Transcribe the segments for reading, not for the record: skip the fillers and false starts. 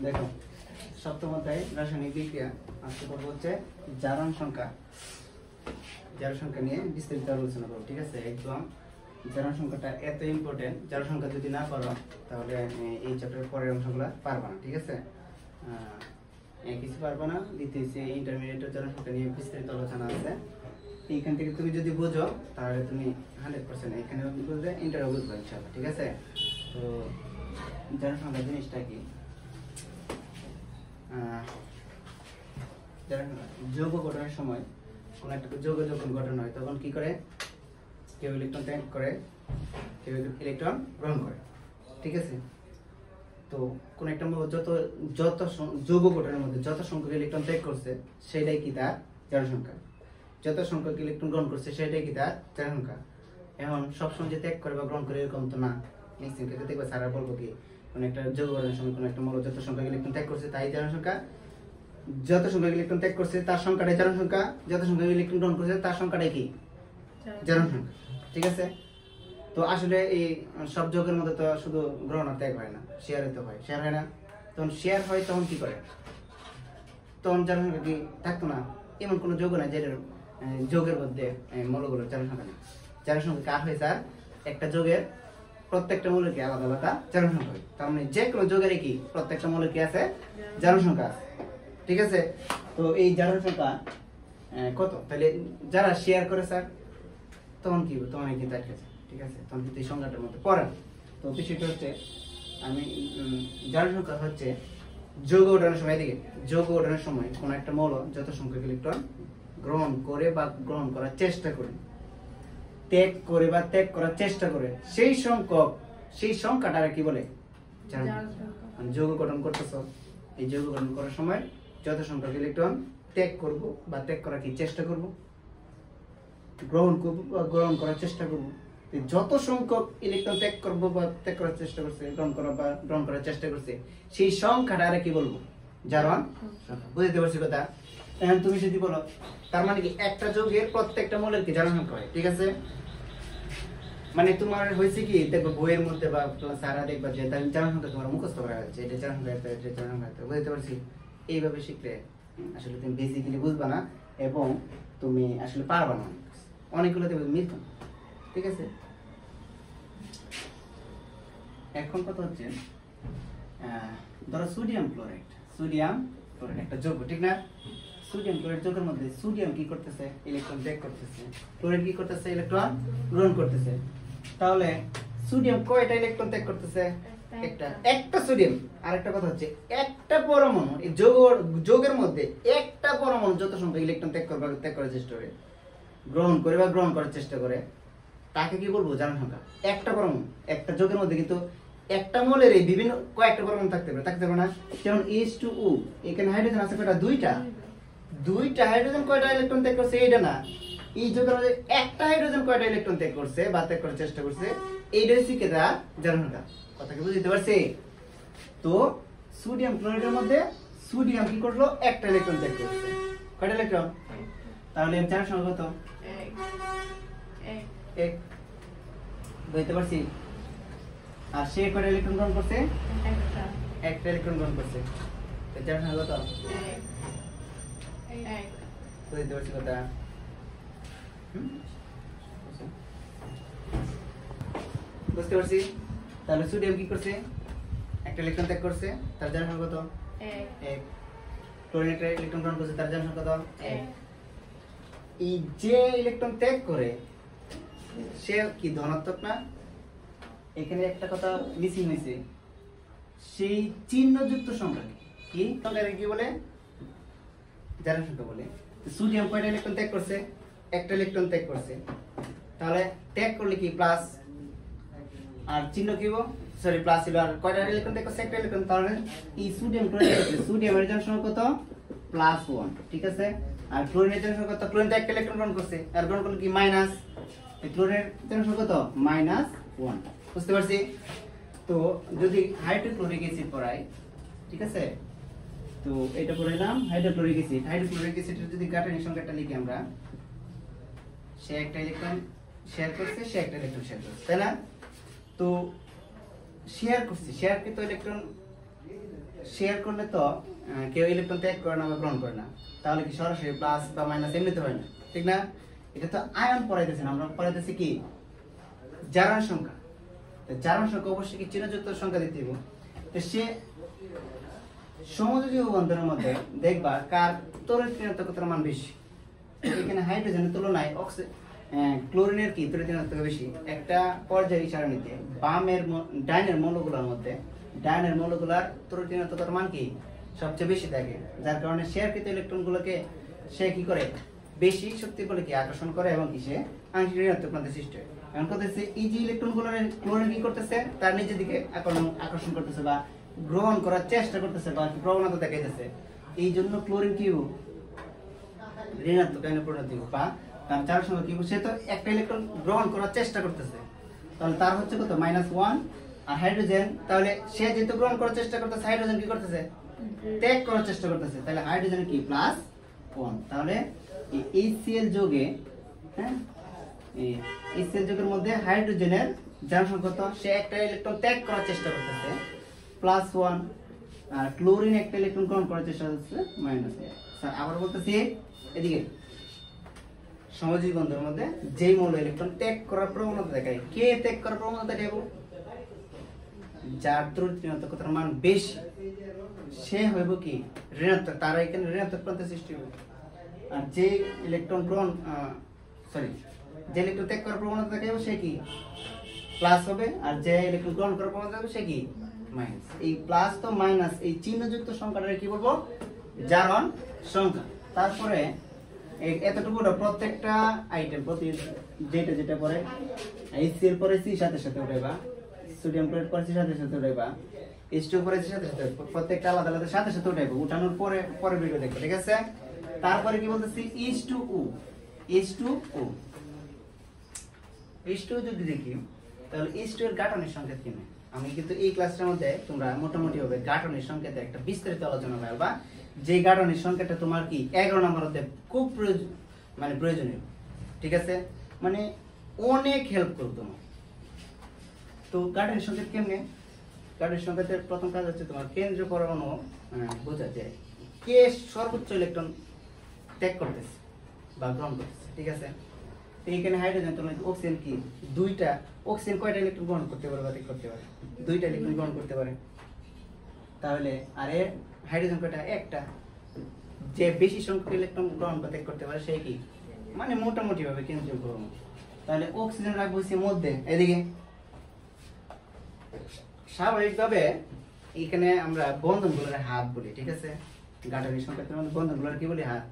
দেখো সপ্তম অধ্যায় রাসায়নিক বিক্রিয়া আজকে পড়বো হচ্ছে জারণ সংখ্যা নিয়ে বিস্তারিত আলোচনা করবো। ঠিক আছে, একদম জারণ সংখ্যাটা এত ইম্পর্টেন্ট। জারণ সংখ্যা যদি না করো তাহলে এই চ্যাপ্টারের পরের অংশগুলো পারবা না। ঠিক আছে, কিছু পারবা না। দ্বিতীয় ইন্টারমিডিয়েটের জারণ সংখ্যা নিয়ে বিস্তারিত আলোচনা আছে। এইখান থেকে তুমি যদি বোঝো তাহলে তুমি 100% এখানে বুঝবে, ইন্টারও বুঝবে ইনশাআল্লাহ। ঠিক আছে, তো জারণ সংখ্যা জিনিসটা কি? যৌগ গঠনের সময় কোন একটা যৌগ যখন গঠন হয় তখন কি করে? কেউ ইলেকট্রন ত্যাগ করে, কেউ ইলেকট্রন গ্রহণ করে। ঠিক আছে, তো কোন একটা যত যৌগ গঠনের মধ্যে যত সংখ্যক ইলেকট্রন ত্যাগ করছে সেটাই কি তার জারণ সংখ্যা। যত সংখ্যক ইলেকট্রন গ্রহণ করছে সেটাই কি তার জারণ সংখ্যা। এখন সবসময় যে ত্যাগ করে বা গ্রহণ করে এরকম তো না। নেক্সট ক্ষেত্রে দেখবে স্যারা বলবো কি কোন একটা যৌগ গঠনের সময় কোন একটা মৌল যত সংখ্যক ইলেকট্রন ত্যাগ করছে তাই জারণ সংখ্যা, যত সংখ্যক ইলেকট্রন ত্যাগ করছে তার সংখ্যাটাই জারণ সংখ্যা, যত সংখ্যক ইলেকট্রন গ্রহণ করছে তার সংখ্যাটাই কি জারণ সংখ্যা। ঠিক আছে, তো আসলে এই সব যৌগের মধ্যে তো শুধু গ্রহণ আর ত্যাগ হয় না, শেয়ারে তো হয়। শেয়ার হয় না, তখন শেয়ার হয় তখন কি করে? তখন জারণ সংখ্যা কি থাকতো না। এমন কোনো যৌগ নাই যেটা যৌগের মধ্যে মৌলগুলোর জারণ সংখ্যা নেই। জারণ সংখ্যা কার হয় স্যার? একটা যৌগের প্রত্যেকটা মৌলের কি আলাদা আলাদা জারণ সংখ্যা হয়। তার মানে যে কোনো যৌগের কি প্রত্যেকটা মৌলের কি আছে জারণ সংখ্যা আছে। ঠিক আছে, তো এই জারণ সংখ্যা কত? তাহলে যারা শেয়ার করে স্যার তখন কি তখন কিন্তু আটকেছে। ঠিক আছে, তখন কিন্তু এই সংখ্যাটার মধ্যে পড়ে। তো বিষয়টা হচ্ছে আমি জারণ সংখ্যা হচ্ছে যৌগ গঠনের সময়, দিকে যৌগ গঠনের সময় কোন একটা মৌল যত সংখ্যক ইলেকট্রন গ্রহণ করে বা গ্রহণ করার চেষ্টা করে, ত্যাগ করে বা ত্যাগ করার চেষ্টা করে, সেই সংখ্যাটাকে কি বলে? যৌগ গঠন করতেছ, এই যৌগ গঠন করার সময় যত সংখ্যক ইলেকট্রন ত্যাগ করব বা ত্যাগ করার কি চেষ্টা করব, গ্রহণ করব বা গ্রহণ করার চেষ্টা করব, যত সংখ্যক ইলেকট্রন ত্যাগ করব বা ত্যাগ করার চেষ্টা করছে, গ্রহণ করা বা গ্রহণ করার চেষ্টা করছে, সেই সংখ্যাটা কি বলবো? জারণ সংখ্যা। বুঝতে পারছি কথা? এখন তুমি যদি বলো তার মানে কি একটা যৌগের প্রত্যেকটা মৌলের কি জারণ সংখ্যা হয়। ঠিক আছে, মানে তোমার হয়েছে কি দেখো বইয়ের মধ্যে বা সারা দেখবা যে তার জারণ সংখ্যা তোমার মুখস্থ করা হয়েছে, এটা জারণ সংখ্যা, এটা জারণ সংখ্যা। বুঝতে পারছি? এইভাবে শিখলে আসলে তুমি বেসিক্যালি বুঝবা না এবং তুমি আসলে পারবা না, অনেকগুলো দেখবে মিলত না। ঠিক আছে, এখন কথা হচ্ছে ধরো সোডিয়াম ক্লোরাইড একটা যৌগ, ঠিক না? সোডিয়াম ক্লোরাইড যৌগের মধ্যে সোডিয়াম কি করতেছে? ইলেকট্রন ত্যাগ করতেছে। ক্লোরাইড কি করতেছে? ইলেকট্রন গ্রহণ করতেছে। তাহলে সোডিয়াম কয়টা ইলেকট্রন ত্যাগ করতেছে? একটা সোডিয়াম। আরেকটা কথা হচ্ছে একটা পরমাণু এই যৌগের মধ্যে একটা পরমাণু যত সংখ্যক ইলেকট্রন ত্যাগ করার চেষ্টা করে, গ্রহণ করে বা গ্রহণ করার চেষ্টা করে, তাকে কি বলবো? জারণ সংখ্যা। একটা পরমাণু, একটা যৌগের মধ্যে কিন্তু একটা মৌলের এই বিভিন্ন কয়েকটা পরমাণু থাকতে পারে না? যেমন H2O, এখানে হাইড্রোজেন আছে কয়টা? দুইটা হাইড্রোজেন কয়টা ইলেকট্রন ত্যাগ করছে? এইটা না, এই যৌগের মধ্যে একটা হাইড্রোজেন কয়টা ইলেকট্রন ত্যাগ করছে বা ত্যাগ করার চেষ্টা করছে, এইটা হচ্ছে কি তার জারণ সংখ্যা। কথা কি বুঝতে পারছি? তো সোডিয়াম ক্লোরাইডের মধ্যে সোডিয়াম কি করলো? একটা ইলেকট্রন ত্যাগ করছে। কয়টা ইলেকট্রন? তাহলে জারণ সংখ্যা কত? এক। বুঝতে পারছি? আর সে কয়টা ইলেকট্রন গ্রহণ করছে? একটা ইলেকট্রন গ্রহণ করছে। জারণ সংখ্যা কত? বুঝতে পারছি কথা? বুঝতে পারছি? তাহলে সোডিয়াম কি করছে? একটা ইলেকট্রন ত্যাগ করছে, তার জারণ সংখ্যা কত? এক। ক্লোরিন একটা ইলেকট্রন গ্রহণ করছে, তার জারণ সংখ্যা কত? এক। এই যে ইলেকট্রন ত্যাগ করে সে কি ধনাত্মক না? এখানে একটা কথা মিসিং হয়েছে, সেই চিহ্নযুক্ত সংখ্যা কি সংখ্যাকে কি বলে? জারণ সংখ্যা বলে। সোডিয়াম কয়টা ইলেকট্রন ত্যাগ করছে? একটা ইলেকট্রন ত্যাগ করছে। তাহলে ত্যাগ করলে কি প্লাস, আর চিহ্ন কি হবে? সরি প্লাস ছিল, আর কয়টা ইলেকট্রন ত্যাগ করছে? একটা ইলেকট্রন। তাহলে এই সোডিয়াম ক্লোরাইড সোডিয়ামের জারণ সংখ্যা কত? +1। ঠিক আছে, আর ক্লোরিনের জারণ সংখ্যা কত? ক্লোরিন তো একটা ইলেকট্রন গ্রহণ করছে, আর গ্রহণ করলে কি মাইনাস, এই ক্লোরিনের জারণ সংখ্যা কত? -1। বুঝতে পারছি? তো যদি হাইড্রোক্লোরিক অ্যাসিড পড়াই, ঠিক আছে, তো এটা পড়াইলাম হাইড্রোক্লোরিক অ্যাসিড। হাইড্রোক্লোরিক অ্যাসিডের যদি গাঠনিক সংখ্যাটা লিখি আমরা, সে একটা ইলেকট্রন শেয়ার করছে, সে একটা ইলেকট্রন শেয়ার করছে, তাই না? তো শেয়ার করছে, শেয়ারকৃত ইলেকট্রন শেয়ার করলে তো কেউ ইলেকট্রন ত্যাগ করে না বা গ্রহণ করে না, তাহলে কি সরাসরি প্লাস বা মাইনাস এমনিতে হয় না, ঠিক না? এটা তো আয়ন পড়াইতেছে না, আমরা পড়াইতেছি কি জারণ সংখ্যা। তো জারণ সংখ্যা অবশ্যই কি চিহ্নযুক্ত সংখ্যা দিতে হবে। তো সে সমযোজী বন্ধনের মধ্যে দেখবা কার তড়িৎ ঋণাত্মকতার মান বেশি। এখানে হাইড্রোজেনের তুলনায় ক্লোরিনের কি তড়িৎ ঋণাত্মকতা বেশি। একটা পর্যায়ে সারণীতে ডাইনের মৌলগুলোর মধ্যে ডাইনের মৌলগুলার তড়িৎ ঋণাত্মকতার মান কি সবচেয়ে বেশি থাকে, যার কারণে শেয়ারকৃত ইলেকট্রনগুলোকে সে কি করে বেশি শক্তি বলে কি আকর্ষণ করে এবং কি সে আংশিক ঋণাত্মক প্রান্তে সৃষ্টি হয়। এখন করতেছে এই যে ইলেকট্রনগুলো ক্লোরিন কি করতেছে তার নিজের দিকে আকর্ষণ করতেছে বা গ্রহণ করার চেষ্টা করতেছে বা প্রবণতা দেখাইতেছে, এই জন্য ক্লোরিন কি ঋণাত্মক আয়নে পরিণত হবে বা তার চার সঙ্গে কি সে তো একটা ইলেকট্রন গ্রহণ করার চেষ্টা করতেছে, তাহলে তার হচ্ছে কত -1। আর হাইড্রোজেন তাহলে সে যেহেতু গ্রহণ করার চেষ্টা করতেছে, হাইড্রোজেন কি করতেছে ত্যাগ করার চেষ্টা করতেছে, তাহলে হাইড্রোজেন কি +1। তাহলে এই HCl যোগে হ্যাঁ এই HCl যোগের মধ্যে হাইড্রোজেনের জারণ সংখ্যা কত, সে একটা ইলেকট্রন ত্যাগ করার চেষ্টা করতেছে +1, আর ক্লোরিন একটা ইলেকট্রন গ্রহণ করার চেষ্টা করতেছে -1। স্যার আবার বলতেছি এদিকে সমযোজী বন্ধনের মধ্যে যেই মৌল ইলেকট্রন ত্যাগ করার প্রবণতা দেখায়, কে ত্যাগ করার প্রবণতা দেখাবো, যার তড়িৎ ঋণাত্মকতার মান বেশি সে হইব কি ঋণাত্মক, তার এখানে ঋণাত্মক প্রান্তে সৃষ্টি হবে। আর যে ইলেকট্রন যে ইলেকট্রন ত্যাগ করার প্রবণতা দেখাবে সে কি প্লাস হবে, আর যে ইলেকট্রন গ্রহণ করার প্রবণতা হবে সে কি মাইনাস। এই প্লাস তো মাইনাস এই চিহ্নযুক্ত সংখ্যাটা কি বলবো জারণ সংখ্যা। তারপরে এতটুকু প্রত্যেকটা আইটেম প্রতি যেটা পরে HCl পরে C সাথে সাথে উঠাইবা, সোডিয়াম ক্লোরাইড পরে C সাথে সাথে উঠাইবা, H2O পরে C সাথে সাথে প্রত্যেকটা আলাদা আলাদা সাথে সাথে উঠাইবা, উঠানোর পরে ভিডিও দেখো, ঠিক আছে? তারপরে কি বলতেছি H2O যদি দেখি তাহলে H2 এর গাঠনিক সংকেত কি? আমি কিন্তু এই ক্লাসটার মধ্যে তোমরা মোটামুটি ভাবে গাঠনিক সংকেতে একটা বিস্তারিত আলোচনা করবা, যে গাঠনিক সংকেতটা তোমার কি 11 নম্বরতে খুব প্রয়োজনীয়, ঠিক আছে? মানে অনেক হেল্প করবে তোমার। তো গাঠনিক সংকেত কেমনে? গাঠনিক সংকেতের প্রথম কাজ হচ্ছে তোমার কেন্দ্রীয় পরমাণু বোঝা যায় কে সর্বোচ্চ ইলেকট্রন ত্যাগ করতেছে বা গ্রহণ করতেছে, ঠিক আছে? এইখানে হাইড্রোজেন তোমার অক্সিজেন কি দুইটা, অক্সিজেন কয়টা ইলেকট্রন গ্রহণ করতে পারে বা ত্যাগ করতে পারে? দুইটা ইলেকট্রন গ্রহণ করতে পারে। তাহলে আর হাইড্রোজেন কয়টা? একটা। যে বেশি সংখ্যক ইলেকট্রন গ্রহণ বা ত্যাগ করতে পারে সেই কি মানে মোটামুটি ভাবে কেন্দ্রীয় পরমাণু। তাহলে অক্সিজেন রাখবো মধ্যে এদিকে। স্বাভাবিকভাবে এখানে আমরা বন্ধনগুলোর হাত বলি, ঠিক আছে? গাঠনিক সংকেতের মধ্যে বন্ধনগুলোর কি বলি? হাত।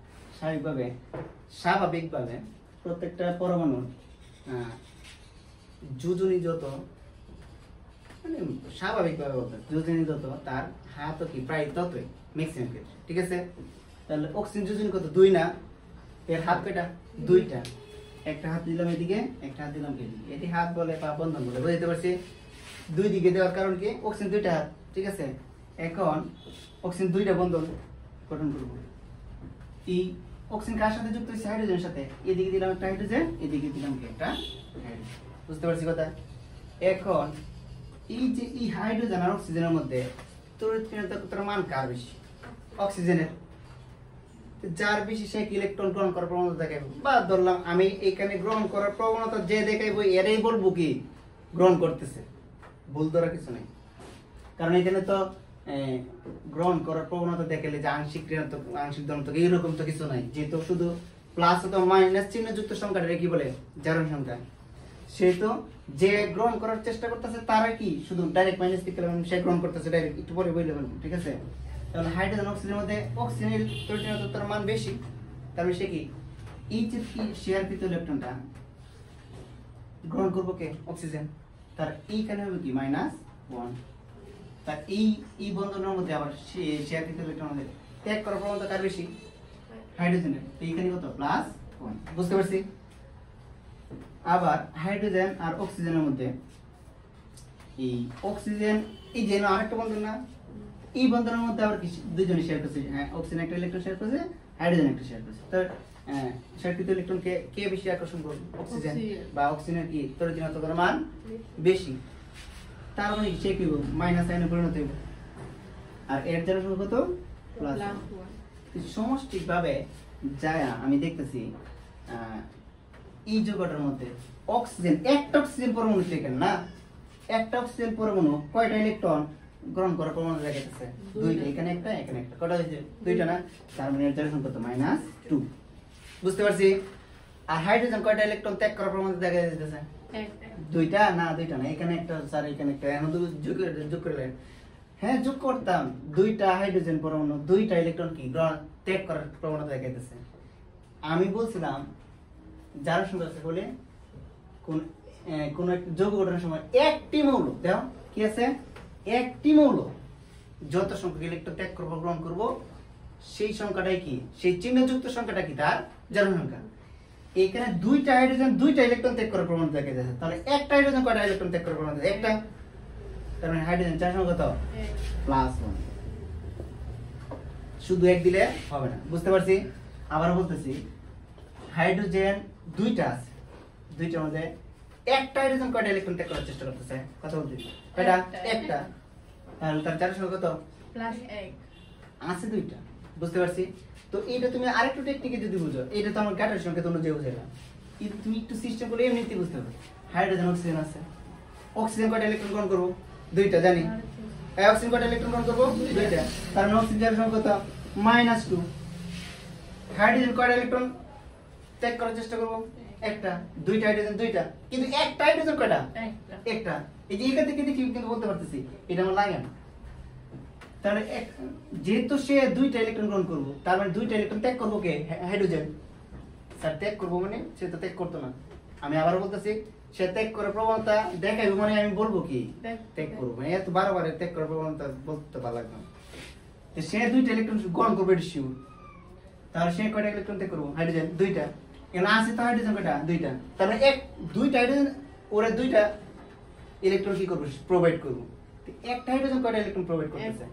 স্বাভাবিকভাবে প্রত্যেকটা পরমাণুর যোজনী যত মানে স্বাভাবিকভাবে বলতে যোজনী যত তার হাতও কি প্রায় ততই ম্যাক্সিমাম ক্ষেত্রে, ঠিক আছে? তাহলে অক্সিজেন যোজনী কত? 2 না? এর হাত কয়টা? 2টা। একটা হাত দিলাম এদিকে, একটা হাত দিলাম এদিকে, এটি হাত বলে বা বন্ধন বলে, বুঝতে পারছি? দুই দিকে দেওয়ার কারণ কি অক্সিজেন 2টা হাত, ঠিক আছে? এখন অক্সিজেন 2টা বন্ধন গঠন করব। এই অক্সিজেন কার সাথে যুক্ত হয়েছে? হাইড্রোজেনের সাথে। এদিকে দিলাম একটা হাইড্রোজেন, এদিকে দিলাম কি একটা হাইড্রোজেন, বুঝতে পারছি কথা? এখন এই যে এই হাইড্রোজেন আর অক্সিজেনের মধ্যে তড়িৎ ঋণাত্মকতার মান কার বেশি? অক্সিজেনের। যার বেশি সে ইলেকট্রন গ্রহণ করার প্রবণতা দেখাইব, বা ধরলাম আমি এখানে গ্রহণ করার প্রবণতা যে দেখাইব এরাই বলবো কি গ্রহণ করতেছে, ভুল ধরা কিছু নেই। কারণ এখানে তো গ্রহণ করার প্রবণতা দেখালে যে আংশিক ঋণাত্মক আংশিক ধনাত্মক এইরকম তো কিছু নাই, যেহেতু শুধু প্লাস অথবা মাইনাস চিহ্নযুক্ত সংখ্যাটা কি বলে জারণ সংখ্যা। সেহেতু যে গ্রহণ করার চেষ্টা করতেছে তারা কি শুধু ডাইরেক্ট মাইনাস দিকে সে গ্রহণ করতেছে ডাইরেক্ট, একটু পরে বলে বলবো, ঠিক আছে? তাহলে হাইড্রোজেন অক্সিজেনের মধ্যে অক্সিজেনের তড়িৎ ঋণাত্মকতার মান বেশি, তাহলে সে কি এই যে শেয়ারকৃত ইলেকট্রনটা গ্রহণ করবো কে? অক্সিজেন। তার এইখানে হবে কি -1। তার এই বন্ধনের মধ্যে আবার শেয়ারকৃত ইলেকট্রন ত্যাগ করার প্রবণতা কার বেশি? হাইড্রোজেনের। এইখানে কত? +1, বুঝতে পারছি? আবার হাইড্রোজেন আর অক্সিজেনের মধ্যে এই অক্সিজেন এই যে আরেকটা বন্ধন না, এই বন্ধনের মধ্যে আবার কি দুইজনে শেয়ার করছে? হ্যাঁ, অক্সিজেন একটা ইলেকট্রন শেয়ার করছে, হাইড্রোজেন একটা শেয়ার করছে। তো শেয়ারকৃত ইলেকট্রনকে কে বেশি আকর্ষণ করবে? অক্সিজেন। বা অক্সিজেনের কি তড়িৎ ঋণাত্মকতার মান বেশি, তার মানে সে কি মাইনাস আয়নে পরিণত হবে। আর এর জারণ সংখ্যা কত প্লাস 1 সমষ্টিকভাবে যায় আমি দেখতেছি এই যৌগটার মধ্যে অক্সিজেন একটা অক্সিজেন পরমাণু এখানে না একটা অক্সিজেন পরমাণু কয়টা ইলেকট্রন গ্রহণ করার পরমাণু দেখাইতেছে দুইটা এখানে একটা কয়টা হয়েছে দুইটা না তার মানে এর জারণ সংখ্যা কত -2 বুঝতে পারছি আর হাইড্রোজেন কয়টা ইলেকট্রন ত্যাগ করার পরমাণু দেখা যাইতেছে দুইটা না এখানে একটা স্যার এখানে একটা এখন যোগ করলেন হ্যাঁ যোগ করতাম দুইটা হাইড্রোজেন পরমাণু দুইটা ইলেকট্রন কি গ্রহণ ত্যাগ করার প্রবণতা দেখাইতেছে আমি বলছিলাম জারণ সংখ্যা আছে বলে কোন একটা যৌগ গঠনের সময় একটি মৌল দেখো কি আছে একটি মৌল যত সংখ্যক ইলেকট্রন ত্যাগ করব গ্রহণ করব সেই সংখ্যাটাই কি সেই চিহ্নযুক্ত সংখ্যাটা কি তার জারণ সংখ্যা এখানে দুইটা হাইড্রোজেন দুইটা ইলেকট্রন ত্যাগ করার প্রবণতা দেখা যাচ্ছে তাহলে একটা হাইড্রোজেন কয়টা ইলেকট্রন ত্যাগ করার প্রবণতা একটা তার মানে হাইড্রোজেন জারণ সংখ্যা কত +1 শুধু এক দিলে হবে না বুঝতে পারছি আবার বলতেছি হাইড্রোজেন দুইটা আছে দুইটার মধ্যে একটা হাইড্রোজেন কয়টা ইলেকট্রন ত্যাগ করার চেষ্টা করতেছে কথা বলতে কয়টা একটা তাহলে তার জারণ সংখ্যা কত +1 আছে দুইটা বুঝতে পারছি তো এইটা তুমি আরেকটু টেকনিকে যদি বুঝো এটা তো আমার গাটার সংখ্যা তোমরা যে বুঝাইলাম কিন্তু তুমি একটু সিস্টেম করে এমনিতেই বুঝতে পারবে হাইড্রোজেন অক্সিজেন আছে অক্সিজেন কয়টা ইলেকট্রন গ্রহণ করব দুইটা জানি অক্সিজেন কয়টা ইলেকট্রন গ্রহণ করব দুইটা তার মানে অক্সিজেন জারণ সংখ্যা কত -2 হাইড্রোজেন কয়টা ইলেকট্রন ত্যাগ করার চেষ্টা করব একটা দুইটা হাইড্রোজেন দুইটা কিন্তু একটা হাইড্রোজেন কয়টা একটা এই যে এখান থেকে দেখি কিন্তু বলতে পারতেছি এটা আমার লাগে না তাহলে যেহেতু সে দুইটা ইলেকট্রন গ্রহণ করব তার মানে দুইটা ইলেকট্রন ত্যাগ করব কে হাইড্রোজেন স্যার ত্যাগ করব মানে সে তো ত্যাগ করতো না আমি আবার বলতেছি সে ত্যাগ করার প্রবণতা দেখাইবো মানে আমি বলবো কি ত্যাগ করব মানে এত বারবার ত্যাগ করার প্রবণতা বলতে ভালো লাগবে না সে দুইটা ইলেকট্রন গ্রহণ করবে এটা শিওর তাহলে সে কয়টা ইলেকট্রন ত্যাগ করব হাইড্রোজেন দুইটা এখানে আছে তো হাইড্রোজেন কয়টা দুইটা তার মানে দুইটা হাইড্রোজেন ওরা দুইটা ইলেকট্রন কি করব প্রোভাইড করব একটা হাইড্রোজেন কয়টা ইলেকট্রন প্রোভাইড করতেছে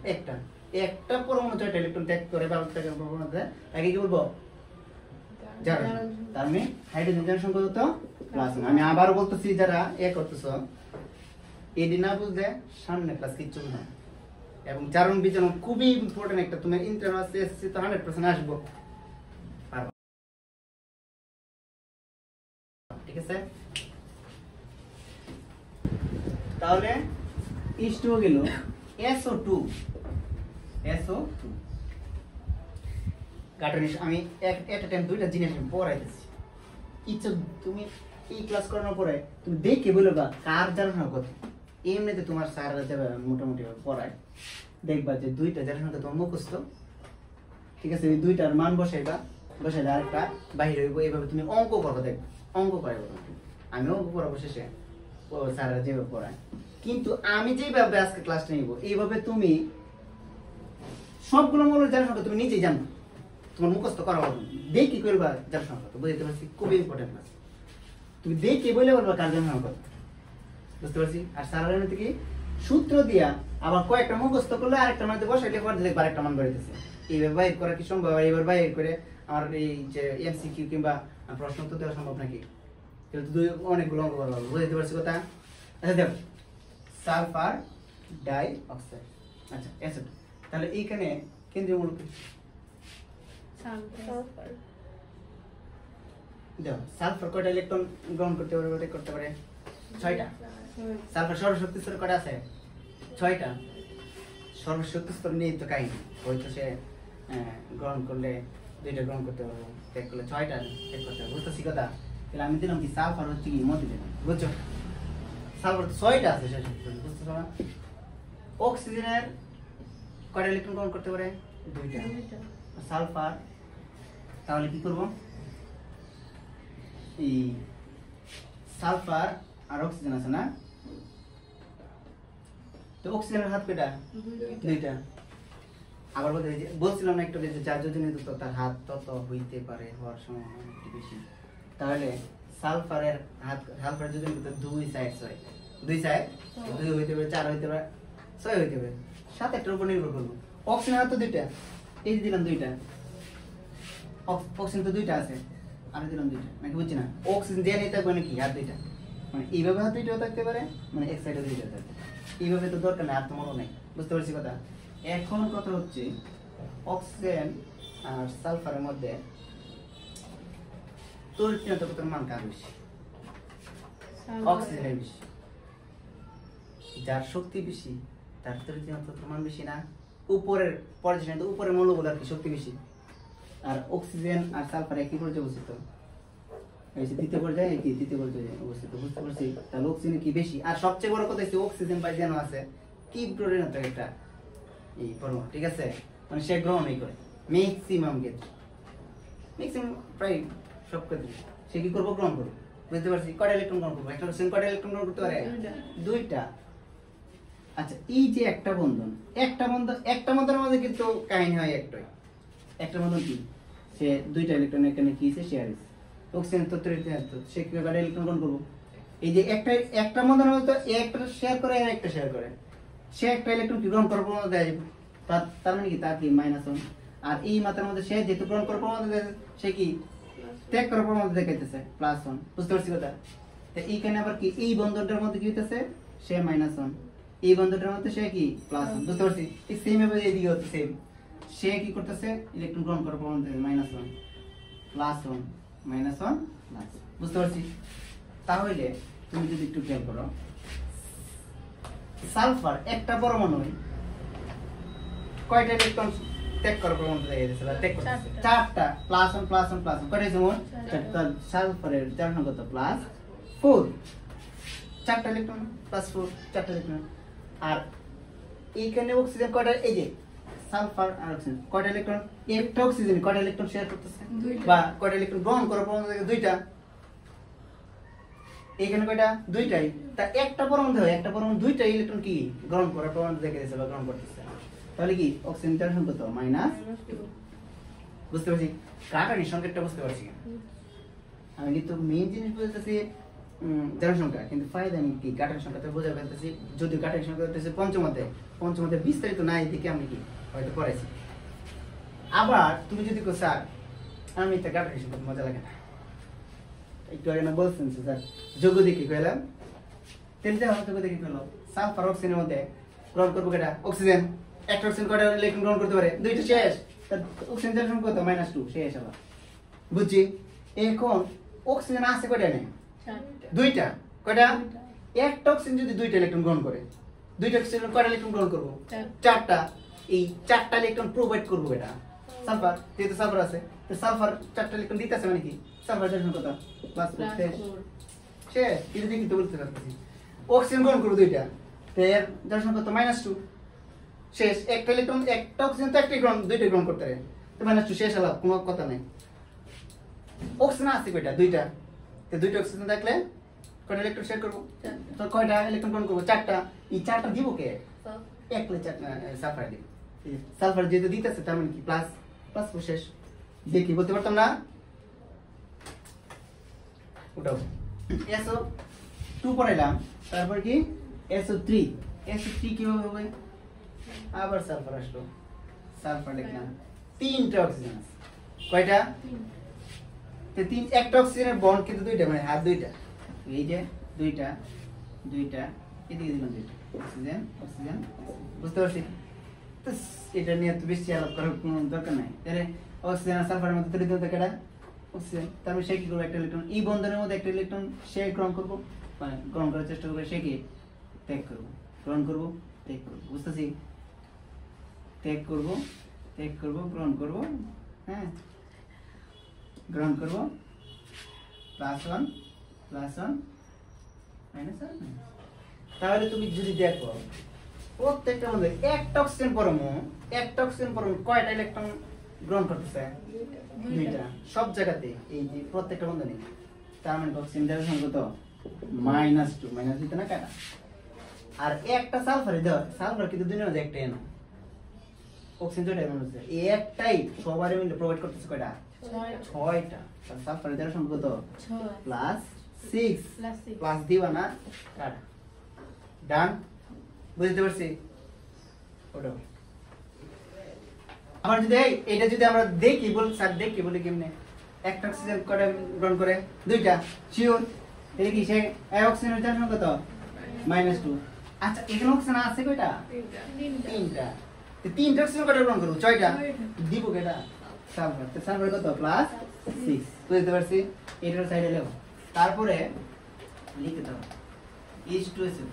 একটা পরমাণু কয়টা ইলেকট্রন ত্যাগ করে বা ত্যাগ করার প্রবণতা আগে কি বলবো জারণ তার মানে হাইড্রোজেন জারণ সংখ্যা কত +1 আমি আবার বলতেছি যারা করতেছো এডি না বুঝলে সামনে ক্লাস কিচ্ছু না এবং জারণ বিজারণ খুবই ইম্পর্টেন্ট একটা তোমার ইন্টারনাল এসএসসি তো 100% আসবো ঠিক আছে তাহলে ইষ্ট গেল SO2 গাটনিস আমি একটা টাইম দুইটা জিনিস পড়াইতেছি ইচ্ছা তুমি এই ক্লাস করানোর পরে তুমি দেখে বলবা কার জারণ কত এমনিতে তোমার স্যাররা যাবে মোটামুটি পড়ায় দেখবা যে দুইটা জারণ সংখ্যা তোমার মুখস্থ ঠিক আছে ওই দুইটার মান বসাইবা বসাইলে আরেকটা বাইরে হইব এইভাবে তুমি অঙ্ক করবা দেখবা অঙ্ক করাইবো আমি অঙ্ক করাবো শেষে ও স্যাররা যেভাবে পড়ায় কিন্তু আমি যেভাবে আজকে ক্লাসটা নিব এইভাবে তুমি সবগুলো মৌলের জারণ সংখ্যা তুমি নিজেই জানো তোমার মুখস্থ করা হবে দেখি করবা জারণ সংখ্যা বুঝতে পারছি খুবই ইম্পর্টেন্ট ক্লাস তুমি দেখি বলে বলবা কার জারণ সংখ্যা বুঝতে পারছি আর স্যারের থেকে সূত্র দিয়া আবার কয়েকটা মুখস্থ করলে আরেকটা মধ্যে বসাইলে পরে দেখবা আরেকটা মান বেড়েছে এইভাবে বাইর করা কি সম্ভব এইবার বাইর করে আমার এই যে এমসিকিউ কিংবা প্রশ্ন উত্তর দেওয়া সম্ভব নাকি কিন্তু দুই অনেকগুলো অঙ্ক করা হবে বুঝতে পারছি কথা আচ্ছা দেখো সালফার ডাই অক্সাইড আচ্ছা অ্যাসিড তাহলে এইখানে কেন্দ্রীয় মৌল কি সালফার দেখো সালফার কয়টা ইলেকট্রন গ্রহণ করতে পারে 6টা সালফার সর্বশক্তি স্তর কয়টা আছে 6টা সর্বশক্তি স্তর নিয়ে তো কাহিনী হয়তো সে গ্রহণ করলে দুইটা গ্রহণ করতে পারবো ত্যাগ করলে 6টা ত্যাগ করতে পারবো বুঝতেছি কথা তাহলে আমি দিলাম কি সালফার হচ্ছে কি মধ্যে দিলাম বুঝছো সালফার 6টা আছে বুঝতেছো না অক্সিজেনের কয়টা ইলেকট্রন গ্রহণ করতে পারে 2টা সালফার তাহলে কি করব এই সালফার আর অক্সিজেন আছে না তো অক্সিজেনের হাত কয়টা 2টা আবার বলছিলাম না একটু যে যার যদি তত তার হাত তত হইতে পারে হওয়ার সম্ভাবনা একটু বেশি তাহলে সালফারের সালফারের যদি 2 সাইড 2 সাইড 2 হইতে পারে 4 হইতে পারে 6 হইতে পারে 7 এর উপর নির্ভর করব অক্সিজেন তো 2টা এই দিলাম 2টা অক্সিজেন তো 2টা আছে আমি দিলাম 2টা নাকি বুঝছি না অক্সিজেন দিয়ে নিতে পারে কি হাত 2টা মানে এইভাবে হাত 2টাও থাকতে পারে মানে এক সাইডে 2টা থাকতে এইভাবে তো দরকার না আর তো মনে নাই বুঝতে পারছি কথা এখন কথা হচ্ছে অক্সিজেন আর সালফারের মধ্যে তড়িৎ মান কার বেশি? অক্সিজেনের বেশি। যার শক্তি বেশি তার তড়িৎ মান বেশি না? উপরের পর্যায়ে উপরের মৌলগুলো আর কি শক্তি বেশি। আর অক্সিজেন আর সালফার একই পর্যায়ে অবস্থিত, এই যে তৃতীয় পর্যায়ে কি তৃতীয় পর্যায়ে অবস্থিত, বুঝতে পারছি? তাহলে অক্সিজেন কি বেশি? আর সবচেয়ে বড় কথা হচ্ছে অক্সিজেন পাই যেন আছে কি প্রোটিনের একটা এই পরমাণু, ঠিক আছে? মানে সে গ্রহণই করে ম্যাক্সিমাম ক্ষেত্রে, ম্যাক্সিমাম প্রায় সব ক্ষেত্রে সে কি করবো? গ্রহণ করবো। বুঝতে পারছি? কয়টা ইলেকট্রন গ্রহণ করবো? একটা অক্সিজেন কয়টা ইলেকট্রন গ্রহণ করতে পারে? দুইটা। আচ্ছা, এই যে একটা বন্ধন, একটা বন্ধনের মধ্যে কিন্তু কাহিনী হয় একটাই। একটা বন্ধন কি? সে দুইটা ইলেকট্রন এখানে কি আছে? শেয়ার আছে। অক্সিজেন তো সে কি কয়টা ইলেকট্রন গ্রহণ করবো? এই যে একটা বন্ধনের মধ্যে একটা শেয়ার করে আর একটা শেয়ার করে, সে একটা ইলেকট্রন কি গ্রহণ করার প্রবণতা দেয়, তার মানে কি তার কি -1। আর এই মাত্রার মধ্যে সে যেহেতু গ্রহণ করার প্রবণতা দেয়, সে কি ত্যাগ করার প্রবণতা দেখাইতেছে +1। বুঝতে পারছি কথা? তো এইখানে আবার কি এই বন্ধনটার মধ্যে কি হইতেছে? সে -1, এই বন্ধনটার মধ্যে সে কি +1। বুঝতে পারছি? ঠিক সেম ভাবে এইদিকে হচ্ছে সেম, সে কি করতেছে? ইলেকট্রন গ্রহণ করার প্রবণতা -1 +1 -1 +1। বুঝতে পারছি? তাহলে তুমি যদি একটু খেয়াল করো, সালফার একটা পরমাণু কয়টা ইলেকট্রন ত্যাগ করার প্রবণতা দেখাইতেছে বা ত্যাগ করতেছে? চারটা। +1 +1 +1 কয়টা যেমন চারটা। সালফারের চার নং কত? +4, চারটা ইলেকট্রন +4, চারটা ইলেকট্রন। আর এইখানে অক্সিজেন কয়টা? এই যে সালফার আর অক্সিজেন কয়টা ইলেকট্রন? একটা অক্সিজেন কয়টা ইলেকট্রন শেয়ার করতেছে? বা কয়টা ইলেকট্রন গ্রহণ করার প্রবণতা? দুইটা। এখানে কয়টা? দুইটাই। তা একটা পরমাণু হয়, একটা পরমাণু দুইটা ইলেকট্রন কি গ্রহণ করার প্রবণতা দেখাইতেছে বা গ্রহণ করতেছে। তাহলে কি অক্সিজেন সংখ্যা কত? -2। বুঝতে পারছি? কাটানি সংকেতটা বুঝতে পারছি? আমি কিন্তু মেইন জিনিস বুঝতেছি জনসংখ্যা, কিন্তু ফায়দা আমি কি কাটানি সংখ্যাতে বোঝা ফেলতেছি। যদি কাটানি সংখ্যা হচ্ছে পঞ্চমতে বিস্তারিত নাই দিকে আমি কি হয়তো পড়াইছি। আবার তুমি যদি কো স্যার আমি তো কাটানি সংখ্যা মজা লাগে না, একটু আগে না বলছেন স্যার যোগ দেখি কইলাম, তেল যা যোগ দেখি কইলো সালফার অক্সিজেনের মধ্যে গ্রহণ করবো কেটা? অক্সিজেন। একটা অক্সিজেন কয়টা ইলেকট্রন গ্রহণ করতে পারে? দুইটা। শেষ। অক্সিজেন জনসংখ্যা কত? -2। শেষ। আবার বুঝছি? এখন অক্সিজেন আছে কয়টা? নেই দুইটা। কয়টা? একটা অক্সিজেন যদি দুইটা ইলেকট্রন গ্রহণ করে, দুইটা অক্সিজেন কয়টা ইলেকট্রন গ্রহণ করবো? চারটা। এই চারটা ইলেকট্রন প্রোভাইড করবো এটা সালফার, যেহেতু সালফার আছে তো সালফার চারটা ইলেকট্রন দিতেছে, মানে কি সালফার জনসংখ্যা কত? +4। শেষ। এটা দেখি তো বলতে পারতেছি। অক্সিজেন গ্রহণ করবো দুইটা, তো এর জনসংখ্যা কত? -2। শেষ। একটা ইলেকট্রন একটা অক্সিজেন তো একটা গ্রহণ দুইটা গ্রহণ করতে পারে, তো -2। শেষ। আলাপ কোনো কথা নাই। অক্সিজেন আছে কয়টা? দুইটা। তো দুইটা অক্সিজেন থাকলে কয়টা ইলেকট্রন শেয়ার করবো? তো কয়টা ইলেকট্রন গ্রহণ করবো? চারটা। এই চারটা দিব কে? একলে চারটা সালফার দিব। সালফার যেহেতু দিতেছে তার মানে কি ++। শেষ। দেখি বলতে পারতাম না? ওটাও SO2 পড়াইলাম, তারপর কি SO3। SO3 কিভাবে হবে? আবার সালফার আসলো, সালফার লিখলাম। তিনটা অক্সিজেন আছে। কয়টা? তো একটা অক্সিজেনের বন্ড কিন্তু দুইটা, মানে হাত দুইটা। এই যে দুইটা এদিকে দিলাম দুইটা অক্সিজেন। বুঝতে পারছি? তো এটা নিয়ে তো বেশি আলাপ করার কোনো দরকার নাই। তাহলে অক্সিজেন আর সালফারের মধ্যে তড়িৎ কেটা? অক্সিজেন। তারপরে সে কি করবো? একটা ইলেকট্রন এই বন্ধনের মধ্যে একটা ইলেকট্রন সে গ্রহণ করবো, মানে গ্রহণ করার চেষ্টা করবে, সে কি ত্যাগ করবো, গ্রহণ করবো, ত্যাগ করবো। বুঝতেছি? ত্যাগ করবো, গ্রহণ করবো, হ্যাঁ গ্রহণ করবো, +1 -1 তাহলে তুমি যদি দেখো প্রত্যেকটা মধ্যে একটা অক্সিজেন পরমাণু কয়টা ইলেকট্রন গ্রহণ করতেছে? দুইটা। সব জায়গাতে এই যে প্রত্যেকটা বন্ধনে, তার মানে অক্সিজেন সংখ্যা কত? -2 দিতে না কাটা। আর একটা সালফারে দাও, সালফার কিন্তু দুই মধ্যে একটাই না, অক্সিজেন দুইটা এমন হচ্ছে, এই একটাই সবারই মিলে প্রোভাইড করতেছে কয়টা? 6টা। তাহলে সালফারের দ্বারা সংখ্যা কত? +6। প্লাস দিবা না কাটা। ডান? বুঝতে পারছি? ওটা আবার যদি এটা যদি আমরা দেখি স্যার দেখি বলি কেমনে একটা অক্সিজেন কয়টা গ্রহণ করে? দুইটা। শিওর? এটা কি সে অক্সিজেনের জনসংখ্যা কত? -2। আচ্ছা এখানে অক্সিজেন আছে কয়টা? তিনটা। তিনটা অক্সিজেন কয়টা গ্রহণ করবো? 6টা। দিব কেটা? সালফার। তো সালফার কত? +6 বুঝতে পারছি? এটার সাইডে লেখো। তারপরে লিখে দাও H2SO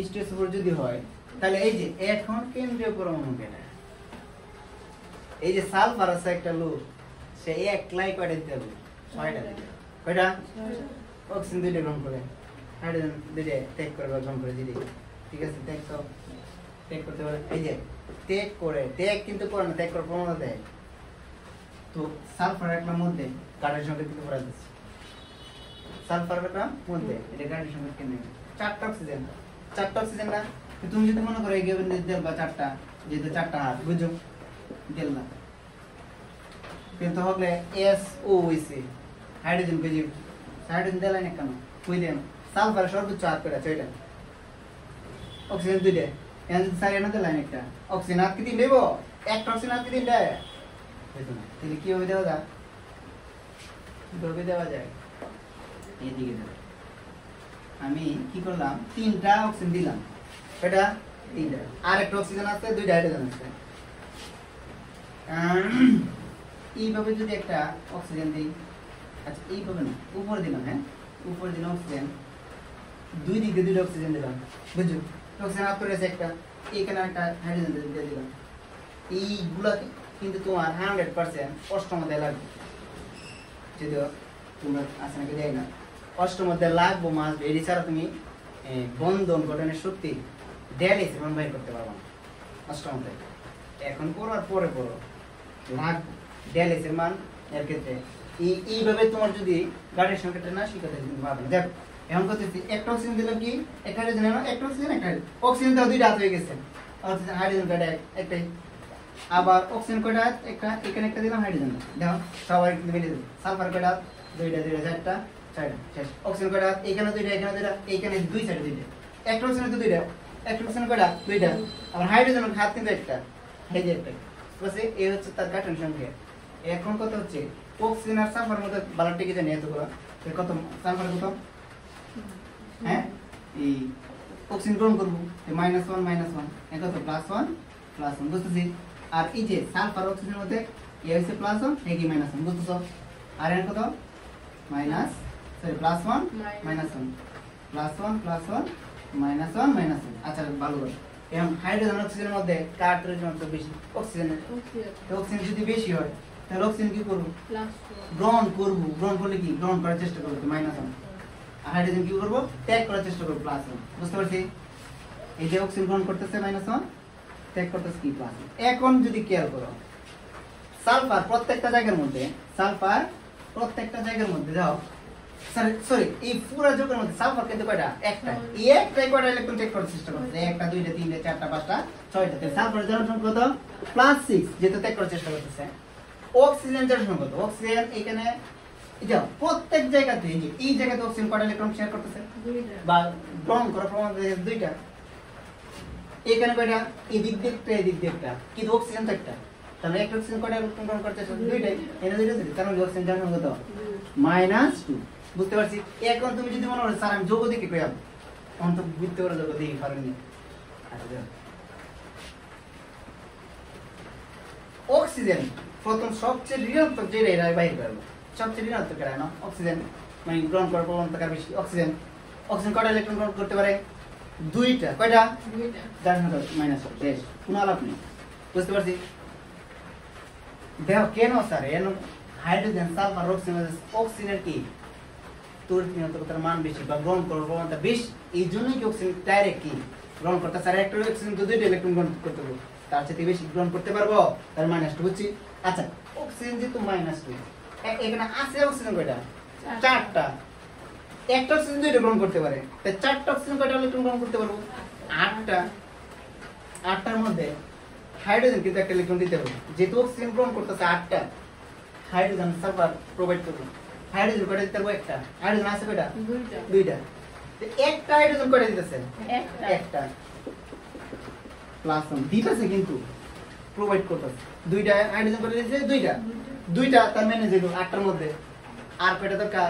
H2SO যদি হয় তাহলে এই যে এখন কেন্দ্রীয় পরমাণু কেটা, এই যে সালফার আছে একটা লুপ, সে একলাই কয়টা দিতে হবে? 6টা দিতে হবে। কয়টা? অক্সিজেন 2টা গ্রহণ করে, হাইড্রোজেন 2টা ত্যাগ করে বা গ্রহণ করে দিদি। ঠিক আছে, ত্যাগ করতে পারে। এই যে ত্যাগ করে, ত্যাগ কিন্তু করে না, ত্যাগ করার প্রমাণ দেয়। তো সালফার একটা মধ্যে কার্বনের সংকেত কিন্তু পড়া যাচ্ছে। সালফার একটা মধ্যে এটা কার্বনের সংকেত কেন? 4টা অক্সিজেন না? তুমি যদি মনে করো এগিয়ে দিল বা 4টা, যেহেতু 4টা হাত বুঝছো দিল না, কিন্তু হলে SO হইছে হাইড্রোজেন পেয়ে যাবে। হাইড্রোজেন দিলাই না কেন? কই দেন সালফার সর্বোচ্চ হাত করে 6টা, অক্সিজেন 2টা, এখানে যদি 4 এনে দিলাই একটা অক্সিজেন হাত কি দিন দেব? একটা অক্সিজেন হাত কি দিন দেয়? তাহলে কিভাবে দেওয়া যায়? কিভাবে দেওয়া যায়? এইদিকে দেব। আমি কি করলাম? 3টা অক্সিজেন দিলাম, এটা 3টা, আর একটা অক্সিজেন আছে, 2টা হাইড্রোজেন আছে। এইভাবে যদি একটা অক্সিজেন দিই, আচ্ছা এইভাবে না, উপরে দিলাম, হ্যাঁ উপরে দিলাম অক্সিজেন, 2 দিকে 2টা অক্সিজেন দিলাম, বুঝছো? অক্সিজেন হাত করে আছে একটা, এইখানে একটা হাইড্রোজেন দিয়ে দিলাম। এইগুলা কিন্তু তোমার 100% অষ্টম অধ্যায় লাগবে, যদিও তোমরা আছে নাকি দেয় না, অষ্টম অধ্যায় লাগবো মাস। এটি ছাড়া তুমি বন্ধন গঠনের শক্তি ডেলিস এবং বাইর করতে পারবো না অষ্টম অধ্যায়। এখন পড়ো আর পরে পড়ো, লাগবে ডেলিস এর মান এর ক্ষেত্রে। এইভাবে তোমার যদি গাড়ির সংখ্যাটা না শিখাতে পারবে না। দেখো এখন করতেছি, একটা অক্সিজেন দিলাম কি, একটা হাইড্রোজেন, একটা অক্সিজেন, একটা অক্সিজেন তো 2টা হাত হয়ে গেছে, হাইড্রোজেন কয়টা? একটাই। আবার অক্সিজেন কয়টা? একটা, এখানে একটা দিলাম হাইড্রোজেন, দেখো সবাই মিলে দেবো। সালফার কয়টা? 2টা, 4টা, 6টা, শেষ। অক্সিজেন কয়টা? এখানে 2টা, এখানে 2টা, এইখানে 2 সাইডে 2টা। একটা অক্সিজেন তো 2টা, একটা অক্সিজেন কয়টা? 2টা। আবার হাইড্রোজেনের হাত কিন্তু একটা, এই যে একটা। বসে এই হচ্ছে তার কার্টন সংখ্যা। এখন কত হচ্ছে? অক্সিজেন আর সালফার মধ্যে বালারটি কি জানি এতগুলো, কত সালফার কত? হ্যাঁ এই অক্সিজেন গ্রহণ করবো, -1 এ কত? +1 বুঝতেছি। আর এই যে সালফার অক্সিজেনের মধ্যে এ হচ্ছে +1, এ কি -1, বুঝতেছ? আর এর কত? +1 -1 +1 আচ্ছা ভালো করে। এখন হাইড্রোজেন অক্সিজেনের মধ্যে কার পরিমাণ তো বেশি? অক্সিজেনের। অক্সিজেন যদি বেশি হয় তাহলে অক্সিজেন কি করব? গ্রহণ করব। গ্রহণ করলে কি? গ্রহণ করার চেষ্টা করব -1। আর হাইড্রোজেন কি করব? ত্যাগ করার চেষ্টা করব +1। বুঝতে পারছি? এই যে অক্সিজেন গ্রহণ করতেছে -1, ত্যাগ করতেছে কি +1। এখন যদি খেয়াল করো সালফার প্রত্যেকটা জায়গার মধ্যে দাও, সরি এই পুরো যোগের মধ্যে সালফার কিন্তু কয়টা? একটা। এই একটাই কয়টা ইলেকট্রন টেক করার চেষ্টা করতেছে? 1টা, 2টা, 3টা, 4টা, 5টা, 6টা। তাহলে সালফারের জনসংখ্যা কত? +6, যেটা ত্যাগ করার চেষ্টা করতেছে। অক্সিজেন জনসংখ্যা কত? অক্সিজেন এখানে যাও প্রত্যেক জায়গাতে, এই জায়গাতে অক্সিজেন কয়টা ইলেকট্রন শেয়ার করতেছে? 2টা। বা গ্রহণ করার প্রমাণ 2টা। এখানে কয়টা? এই দিক দিকটা, এই দিক দিকটা, কিন্তু অক্সিজেন তো একটা। তাহলে একটা অক্সিজেন কয়টা ইলেকট্রন গ্রহণ করতেছে? 2টাই। এনে 2টা দিই, কারণ অক্সিজেন জনসংখ্যা কত? -2। বুঝতে পারছি? এখন তুমি যদি মনে করো স্যার আমি যোগ দিকে কই যাবো, তখন তো বুঝতে পারো যোগ দিকে পারেননি। আচ্ছা অক্সিজেন প্রথম সবচেয়ে ঋণাত্মক যেটা এরা বাইর করবো, সবচেয়ে ঋণাত্মক এরা না অক্সিজেন, মানে গ্রহণ করার প্রবণতা বেশি। অক্সিজেন কয়টা ইলেকট্রন গ্রহণ করতে পারে? 2টা। কয়টা? 2টা। যার সংখ্যা -6, শেষ, কোনো আলাপ নেই। বুঝতে পারছি? দেখো কেন স্যার এন হাইড্রোজেন, সালফার, অক্সিজেনের কি তড়িৎ মান বেশি বা গ্রহণ করার প্রবণতা বেশি, এই জন্যই কি অক্সিজেন ডাইরেক্ট কি গ্রহণ করতে? স্যার একটা অক্সিজেন তো 2টা ইলেকট্রন গ্রহণ করতে পারবো, তার চেয়ে বেশি গ্রহণ করতে পারবো, তার -2 বুঝছি। আচ্ছা অক্সিজেন যেহেতু -2, এখানে আছে অক্সিজেন কয়টা? 4টা। একটা অক্সিজেন 2টা গ্রহণ করতে পারে, তাই 4টা অক্সিজেন কয়টা ইলেকট্রন গ্রহণ করতে পারবো? 8টা। 8টার মধ্যে হাইড্রোজেন কিন্তু একটা ইলেকট্রন দিতে হবে, যেহেতু অক্সিজেন গ্রহণ করতেছে 8টা, হাইড্রোজেন সালফার প্রোভাইড করবে। হাইড্রোজেন কয়টা দিতে পারবো? একটা। হাইড্রোজেন আছে কয়টা? 2টা। একটা হাইড্রোজেন কয়টা দিতেছে? একটা। +1 দিতেছে কিন্তু প্রোভাইড করতেছে। 2টা হাইড্রোজেন কয়টা দিতেছে? 2টা। তার মানে যে 8টার মধ্যে আর কয়টা দরকার?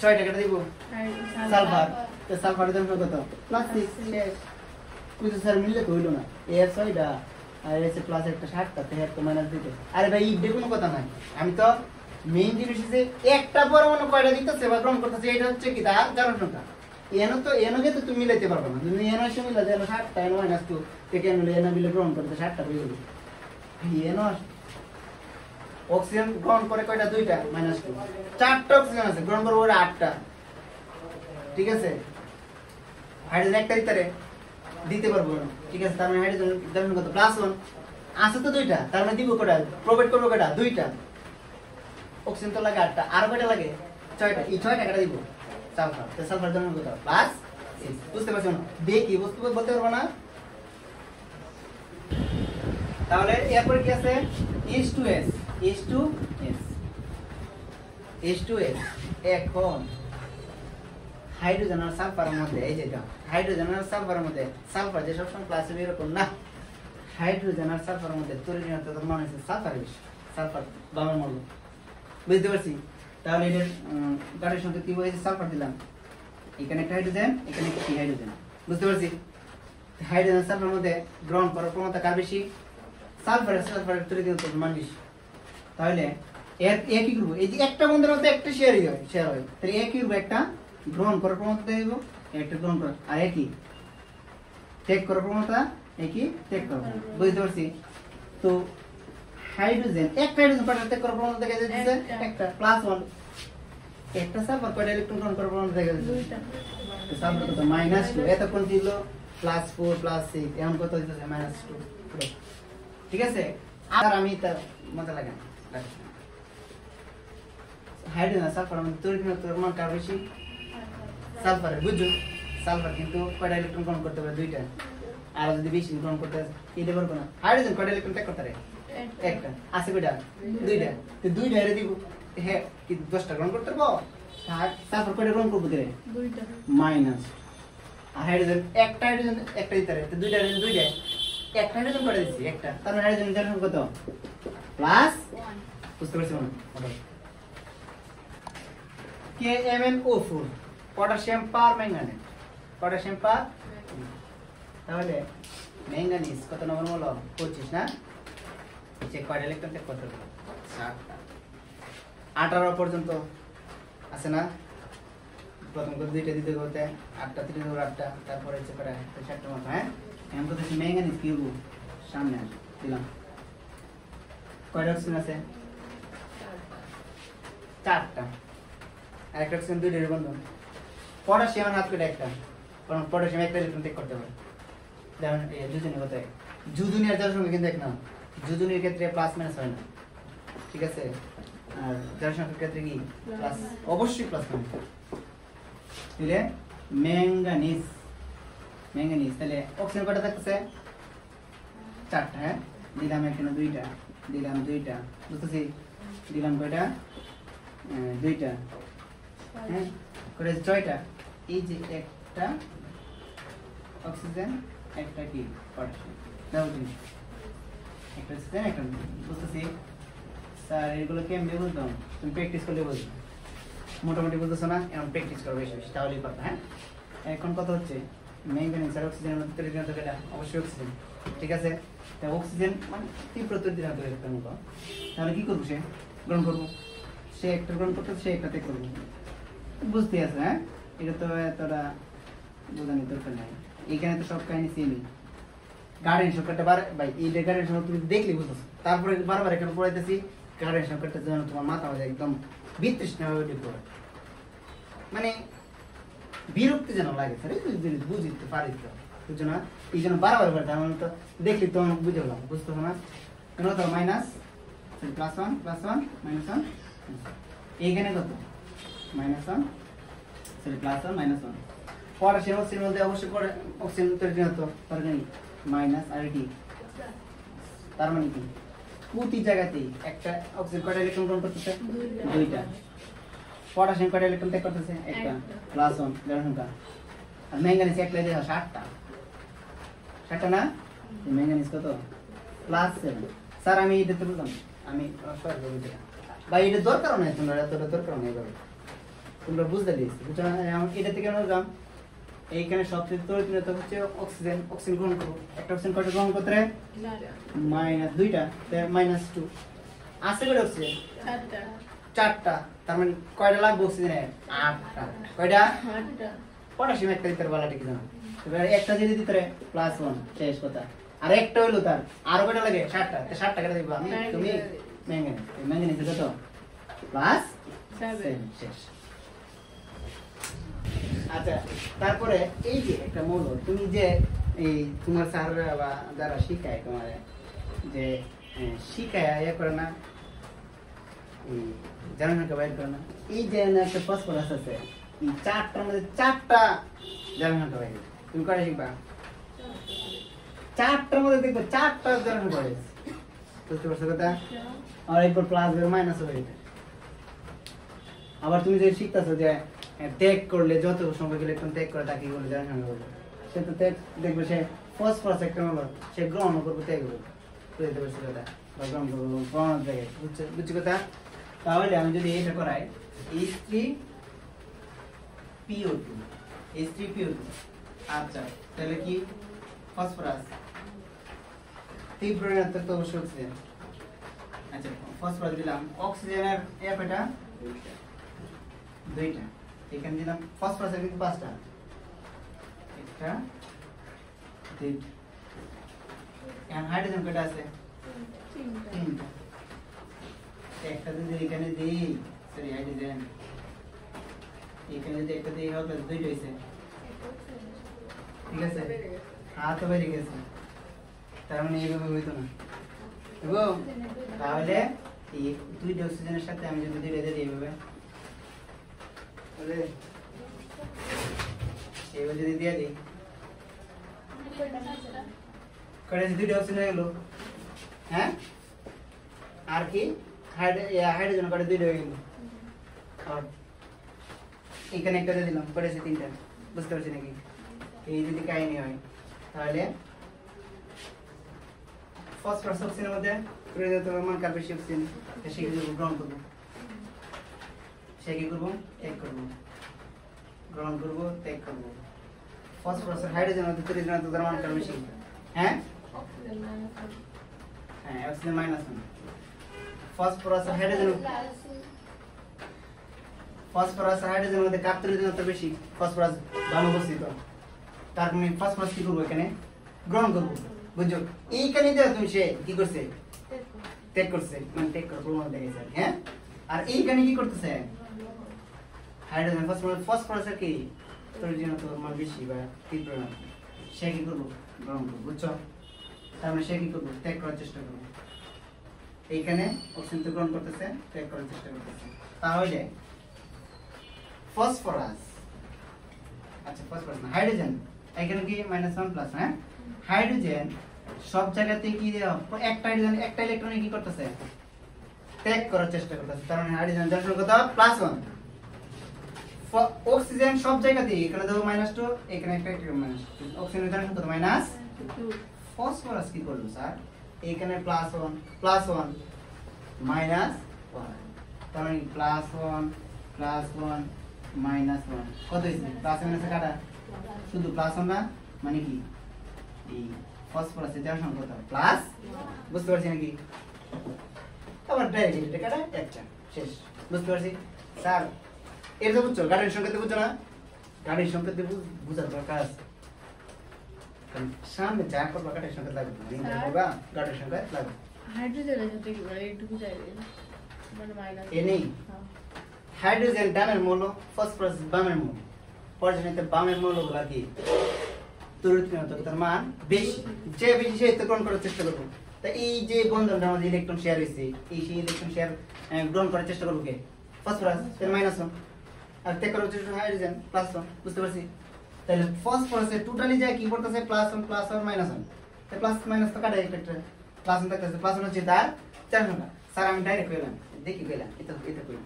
6টা। কেটে দিব সালফার। তো সালফারের জন্য কত? +6, শেষ। বুঝতে স্যার মিললে তো হইলো না এর 6টা আর এসে প্লাস একটা 7টা তে একটা মাইনাস দিতে আরে ভাই ইডে কোনো কথা নাই আমি তো মেইন জিনিস যে একটা পরমাণু কয়টা দিতেছে বা গ্রহণ করতেছে এটা হচ্ছে কি তার জানার সংখ্যা এনকে তো তুমি মিলাইতে পারবে না তুমি এন এর সঙ্গে মিলা দিলে 7টা এন মাইনাস 2 থেকে এন মিলে গ্রহণ করতে 7টা হয়ে গেল এন অক্সিজেন গ্রহণ করে কয়টা দুইটা মাইনাস 2 4টা অক্সিজেন আছে গ্রহণ করবে ওরা 8টা ঠিক আছে হাইড্রোজেন একটা দিতে পারবো না ঠিক আছে তার মানে হাইড্রোজেন জানেন কত +1 আছে তো দুইটা তার মানে দিব কয়টা প্রোভাইড করব কয়টা দুইটা অক্সিজেন তো লাগে 8টা আর কয়টা লাগে 6টা এই 6টা কাটা দিব সালফার তো সালফার জানেন কত +6 বুঝতে পারছেন দেখি বস্তু বলতে পারবো না তাহলে এরপর কি আছে H2S এখন হাইড্রোজেন আর সালফারের মধ্যে এই যেটা হাইড্রোজেন আর সালফারের মধ্যে সালফার যে সবসময় প্লাসে এরকম না হাইড্রোজেন আর সালফারের মধ্যে তরিণীয়তা মানে হচ্ছে সালফার বেশি সালফার বামের মূল্য বুঝতে পারছি তাহলে এর গাড়ির সঙ্গে কি হয়েছে সালফার দিলাম এখানে একটা হাইড্রোজেন এখানে একটা হাইড্রোজেন বুঝতে পারছি হাইড্রোজেন সালফারের মধ্যে গ্রহণ করার প্রবণতা কার বেশি সালফারের তরিণীয়তা মান বেশি তাহলে এর একই গ্রুপ এই যে একটা বন্ধনের মধ্যে একটা শেয়ার হয় তাহলে একই গ্রুপ একটা গ্রহণ করার প্রবণতা দেব একটা গ্রহণ করা আর একই ত্যাগ করার প্রবণতা একই ত্যাগ করা বুঝতে পারছি তো হাইড্রোজেন একটা হাইড্রোজেন কয়টা ত্যাগ করার প্রবণতা দেখা যাচ্ছে একটা +1 একটা সালফার কয়টা ইলেকট্রন গ্রহণ করার প্রবণতা দেখা যাচ্ছে দুইটা তো সালফার কত -2 এতক্ষণ ছিল +4 +6 এখন কত হইছে -2 ঠিক আছে আর আমি তার মজা লাগে হাইড্রোজেন সালফার মানে তরিণীয়তার মান কার বেশি সালফার বুঝছো সালফার কিন্তু কয়টা ইলেকট্রন গ্রহণ করতে পারে দুইটা আর যদি বেশি গ্রহণ করতে এটা পারবো না হাইড্রোজেন কয়টা ইলেকট্রন ত্যাগ করতে পারে একটা আছে কয়টা দুইটা তো দুইটা এর দিব হ্যাঁ কি 10টা গ্রহণ করতে পারবো সালফার কয়টা গ্রহণ করব দিরে দুইটা মাইনাস আর হাইড্রোজেন একটা দিতে পারে তো দুইটা একটা হাইড্রোজেন করে দিচ্ছি একটা তার মানে হাইড্রোজেন জানেন কত +1 বুঝতে পারছেন KMnO4 পটাশিয়াম পার ম্যাঙ্গানেজ তাহলে ম্যাঙ্গানিজ কত নম্বর মূল 25 না চেক কয়টা ইলেকট্রন ত্যাগ করতে হবে 7টা 18 পর্যন্ত আছে না প্রথম করে দুইটা দিতে করতে 8টা 3 ধরে 8টা তারপরে হচ্ছে করে 7টা মত হ্যাঁ এমন তো দেখি ম্যাঙ্গানিজ কিউব সামনে দিলাম কয়টা অক্সিজেন আছে 4টা আর একটা অক্সিজেন দুইটার বন্ধন পটাশিয়াম হাত করে একটা কারণ পটাশিয়াম একটা ইলেকট্রন ত্যাগ করতে পারে যেমন জুজুনি কত জুজুনি আর যার সঙ্গে কিন্তু এক না জুজুনির ক্ষেত্রে প্লাস মাইনাস হয় না ঠিক আছে আর যার সংখ্যার ক্ষেত্রে কি প্লাস অবশ্যই প্লাস মাইনাস তাহলে ম্যাঙ্গানিজ তাহলে অক্সিজেন কয়টা থাকতেছে 4টা হ্যাঁ দিলাম এখানে দুইটা বুঝতেছি দিলাম কয়টা দুইটা হ্যাঁ করে 6টা এই যে একটা অক্সিজেন একটা কি পটাশিয়াম দাও দিন একটা অক্সিজেন একটা বুঝতেছি স্যার এগুলো কেমনে বুঝতাম তুমি প্র্যাকটিস করলে বুঝবে মোটামুটি বুঝতেছো না এখন প্র্যাকটিস করো বেশি তাহলেই পারবে হ্যাঁ এখন কথা হচ্ছে ম্যাঙ্গানিজ আর অক্সিজেনের মধ্যে তরিণীয়তা এটা অবশ্যই অক্সিজেন ঠিক আছে তা অক্সিজেন মানে তীব্র তরিণীয়তা একটা মতো তাহলে কি করবো সে গ্রহণ করবো সে একটা গ্রহণ করতে সে একটা ত্যাগ করবো বুঝতে আছে হ্যাঁ এটা তো এতটা বোঝানোর দরকার নাই এখানে তো সব কাহিনী সেমই গার্ডেন সংখ্যাটা ভাই এই গার্ডেন সংখ্যা তুমি দেখলে বুঝতেছো তারপরে বারবার এখানে পড়াইতেছি গার্ডেন সংখ্যাটা যেন তোমার মাথা হয়ে একদম বিতৃষ্ণা হয়ে পড়ে মানে বিরক্তি যেন লাগে স্যার বুঝতে পারি তো বুঝছো না এই জন্য বারবার আমি তো দেখলি তো বুঝে গেলাম বুঝতেছো না কেন তো মাইনাস +1 -1 এইখানে কত -1 সরি +1 -1 পটাশিয়াম অক্সিজেন মধ্যে অবশ্যই পড়ে অক্সিজেন তরিণীয়তা তার নেই মাইনাস আর কি তার মানে কি প্রতি জায়গাতেই একটা অক্সিজেন কয়টা ইলেকট্রন গ্রহণ করতেছে দুইটা পটাশিয়াম কয়টা ইলেকট্রন ত্যাগ করতেছে একটা +1 যার সংখ্যা আর ম্যাঙ্গানিজ একটা দিয়ে 7টা না ম্যাঙ্গানিজ কত +7 স্যার আমি এটা তো বললাম আমি সরি বলতে ভাই এটা দরকার নাই তোমরা এতটা দরকার নাই ভাই তোমরা বুঝতে দিয়েছি বুঝছো না এটা থেকে আমরা এইখানে সবচেয়ে তরিত হচ্ছে অক্সিজেন। অক্সিজেন গ্রহণ করবো, একটা অক্সিজেন কয়টা গ্রহণ করতে রে? মাইনাস 2টা, মাইনাস 2 আছে কয়টা অক্সিজেন? 4টা। তার মানে কয়টা লাগবে অক্সিজেনের? 8টা। কয়টা? 8টা। পটাশিয়াম একটা দিতে বালাটি কি জানো? এবার একটা যদি দিতে রে +1 শেষ কথা। আর একটা হইলো তার আর কয়টা লাগে? 7টা। তো 7টা কেটে দিব আমি, তুমি ম্যাঙ্গানিজ। এই ম্যাঙ্গানিজ কত? +7 শেষ। আচ্ছা, তারপরে এই যে একটা মৌল, তুমি যে এই তোমার স্যাররা বা যারা শিখায় তোমার যে শিখায় ইয়ে করে না, এই জার্মানকে বাইর করে না, এই যে একটা ফসফরাস আছে, এই 4টার মধ্যে 4টা জার্মানকে বাইর, তুমি করে শিখবা 4টার মধ্যে দেখবে 4টা জার্মান বাইর। বুঝতে পারছো কথা? আর এরপর প্লাস বের মাইনাস হয়ে যায়। আবার তুমি যে শিখতেছো যে ত্যাগ করলে যত সংখ্যক ইলেকট্রন ত্যাগ করে তাকে বলে জার্মান বলে, সে তো ত্যাগ দেখবে সে ফসফরাস একটা হলো, সে গ্রহণ করবে ত্যাগ করবে। বুঝতে পারছো কথা? বা গ্রহণ করবো গ্রহণ থেকে বুঝছি কথা? তাহলে আমি যদি এটা করাই H3PO2, H3PO2, আচ্ছা তাহলে কি ফসফরাস তীব্র ঋণাত্মক তো অবশ্যই অক্সিজেন। আচ্ছা ফসফরাস দিলাম, অক্সিজেনের কয়টা? 2টা। এখানে দিলাম ফসফরাসের কিন্তু 5টা, একটা 2টা। এখন হাইড্রোজেন কয়টা আছে? 3টা। একটা যদি এখানে দিই, সরি হাইড্রোজেন এখানে যদি একটা দিই হবে 2টা হইছে, ঠিক আছে? হাত তো বেরিয়ে গেছে, তার মানে এইভাবে হইতো না। এবং তাহলে এই 2টা অক্সিজেনের সাথে আমি যদি 2টা দিই এইভাবে, এইভাবে যদি দিয়ে দিই, কয়টা 2টা অক্সিজেন হয়ে গেল। হ্যাঁ, আর কি হাইড্রোজেন কয়টা? 2টা হয়ে গেল। আর এখানে একটা দিয়ে দিলাম, কয়টা? 3টা। বুঝতে পারছি নাকি? এই যদি কাহিনী হয় তাহলে ফসফরাস অক্সিজেনের মধ্যে মান কার বেশি অক্সিজেন, সে কি গ্রহণ করবো, সে কি করবো? ত্যাগ করবো। গ্রহণ করবো, ত্যাগ করবো। ফসফরাসের হাইড্রোজেন মধ্যে তরিত মান কার বেশি? হ্যাঁ হ্যাঁ, অক্সিজেন -1। ফসফরাসের হাইড্রোজেনের মধ্যে কার তরিত বেশি? ফসফরাস বাম অবস্থিত, তার মানে ফসফরাস কি করবো? এখানে গ্রহণ করবো। বুঝছো? এইখানে তুমি সে কি করছে? ত্যাগ করছে, মানে ত্যাগ করার প্রমাণ দেখেছে। হ্যাঁ, আর এইখানে কি করতেছে? হাইড্রোজেন ফসফরাসের কি তরিত মান বেশি বা তীব্র না, সে কি করবো? গ্রহণ করবো। বুঝছো? তার মানে সে কি করবো? ত্যাগ করার চেষ্টা করবো। এইখানে অক্সিজেন তো গ্রহণ করতেছে, ত্যাগ করার চেষ্টা করতেছে। তাহলে ফসফরাস, আচ্ছা ফসফরাস না, হাইড্রোজেন এখানে কি -1+, হ্যাঁ? হাইড্রোজেন সব জায়গাতে কি একটা হাইড্রোজেন একটা ইলেকট্রন কি করতেছে? ত্যাগ করার চেষ্টা করতেছে। তার মানে হাইড্রোজেন জনসংখ্যা কত? +1। অক্সিজেন সব জায়গাতে, এখানে দেখো -2, এখানে একটা -2, অক্সিজেন জনসংখ্যা কত? -2। ফসফরাস কি করলো স্যার? এখানে +1 +1 -1, তার মানে +1 +1 -1 কত হইছে? প্লাস মাইনাসে কাটা, শুধু +1 না, মানে কি এই ফসফরাসের জনসংখ্যা কত? প্লাস। বুঝতে পারছি নাকি? আবার ডাইরেক্ট এটা কাটা একটা, শেষ। বুঝতে পারছি স্যার? এর তো বুঝছো, গাড়ির সংখ্যাতে বুঝছো না? গাড়ির সংখ্যাতে বুঝার দরকার আছে, সামনে যা করবা গাড়ির সংখ্যা লাগবে, গাড়ির সংখ্যা লাগবে। হাইড্রোজেনের সাথে কি বলে একটু বুঝাই দিন, মানে মাইনাস এ নেই। হাইড্রোজেন ডানের মৌল, ফসফরাস বামের মৌল। পর্যায়ক্রমে বামের মৌলগুলা কি তরিত মান বেশি, যে বেশি সে গ্রহণ করার চেষ্টা করবো। তা এই যে বন্ধনটা আমাদের ইলেকট্রন শেয়ার হয়েছে, এই সেই ইলেকট্রন শেয়ার গ্রহণ করার চেষ্টা করবো কে? ফসফরাস, তাহলে -1। আর ত্যাগ করার চেষ্টা হাইড্রোজেন +1। বুঝতে পারছি? তাহলে ফসফরাসে টোটালি যায় কি করতেছে? +1 +1 -1, তাই প্লাস মাইনাস তো কাটাই একটা +1 থাকতেছে, +1 হচ্ছে তার চার সংখ্যা। স্যার আমি ডাইরেক্ট কইলাম, দেখি কইলাম, এটা কইলাম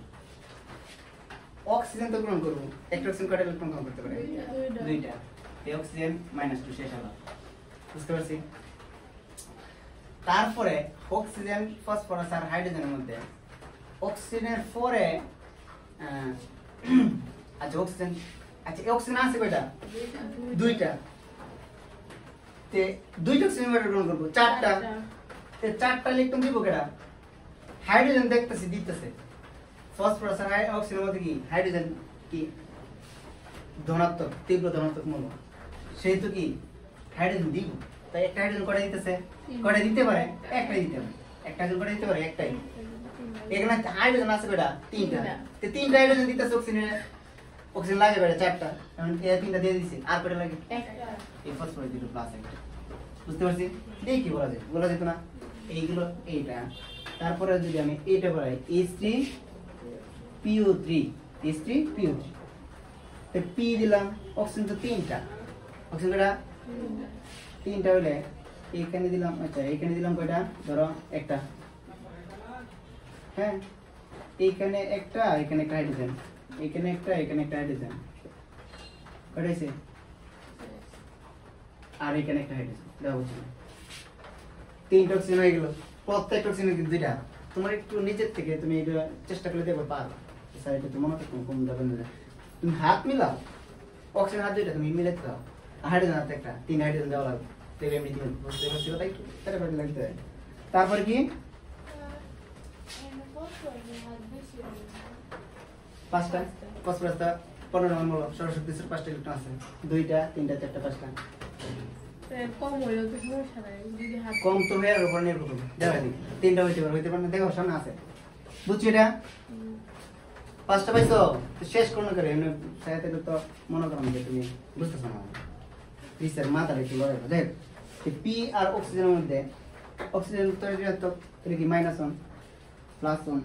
অক্সিজেন তো গ্রহণ করবো, একটা অক্সিজেন কয়টা ইলেকট্রন গ্রহণ করতে পারে? 2টা। এই অক্সিজেন -2 শেষ হলো। বুঝতে পারছি? তারপরে অক্সিজেন, ফসফরাস আর হাইড্রোজেনের মধ্যে অক্সিজেনের পরে আচ্ছা অক্সিজেন আচ্ছা অক্সিজেন আছে কয়টা দুইটা তে দুইটা অক্সিজেন গ্রহণ করব চারটা তে চারটা ইলেকট্রন দিব কেডা হাইড্রোজেন দেখতেছি দিতেছে ফসফরাস আর অক্সিজেনের মধ্যে কি হাইড্রোজেন কি ধনাত্মক তীব্র ধনাত্মক মূল সেহেতু কি হাইড্রোজেন দিব তাই একটা হাইড্রোজেন কয়টা দিতেছে কয়টা দিতে পারে একটাই দিতে পারে একটা হাইড্রোজেন কয়টা দিতে পারে একটাই এখানে হাইড্রোজেন আছে কয়টা তিনটা তে তিনটা হাইড্রোজেন দিতেছে অক্সিজেন লাগে কয়টা চারটা এখন এই তিনটা দিয়ে দিছি আর কয়টা লাগে একটা এই ফসফরাস দিলো প্লাস একটা বুঝতে পারছি দেখি কি বলা যেত না এইগুলো এইটা তারপরে যদি আমি এইটা বলাই H3PO3 H3PO3 তে P দিলাম অক্সিজেন তো তিনটা অক্সিজেন কয়টা তিনটা হলে এইখানে দিলাম আচ্ছা এইখানে দিলাম কয়টা ধরো একটা হ্যাঁ এইখানে একটা এখানে একটা হাইড্রোজেন এখানে একটা হাইড্রোজেন কয়টা হইছে আর এখানে একটা হাইড্রোজেন দাও বুঝছো তিনটা অক্সিজেন হয়ে গেল প্রত্যেকটা অক্সিজেন কিন্তু দুইটা তোমার একটু নিচের থেকে তুমি এটা চেষ্টা করলে দেখো পারবা সাইডে তো মনে থাকবে কম যাবে না তুমি হাত মিলাও অক্সিজেন হাত দুইটা তুমি মিলাতে দাও হাইড্রোজেন হাতে একটা তিন হাইড্রোজেন দেওয়া লাগবে দেখবে এমনি দিন বুঝতে পারছি কথা একটু তাহলে ভালো লাগতে হয় তারপর কি পাঁচটা ফসফরাসটা 15 নম্বর সৌরশক্তির পাঁচটা ইলেকট্রন আছে দুইটা তিনটা চারটা পাঁচটা কম হইলো তো সমস্যা নাই যদি হাত কম তো এর উপর নির্ভর করবে দেখা দিই তিনটা হইতে পারে না দেখো সামনে আছে বুঝছো এটা পাঁচটা পাইছো তো শেষ কোন করে এমনি সাথে তো মনে করো যে তুমি বুঝতেছো না রিসার মাথাটা একটু লড়াই দেখ পি আর অক্সিজেনের মধ্যে অক্সিজেন তৈরি তো এটা কি -1 +1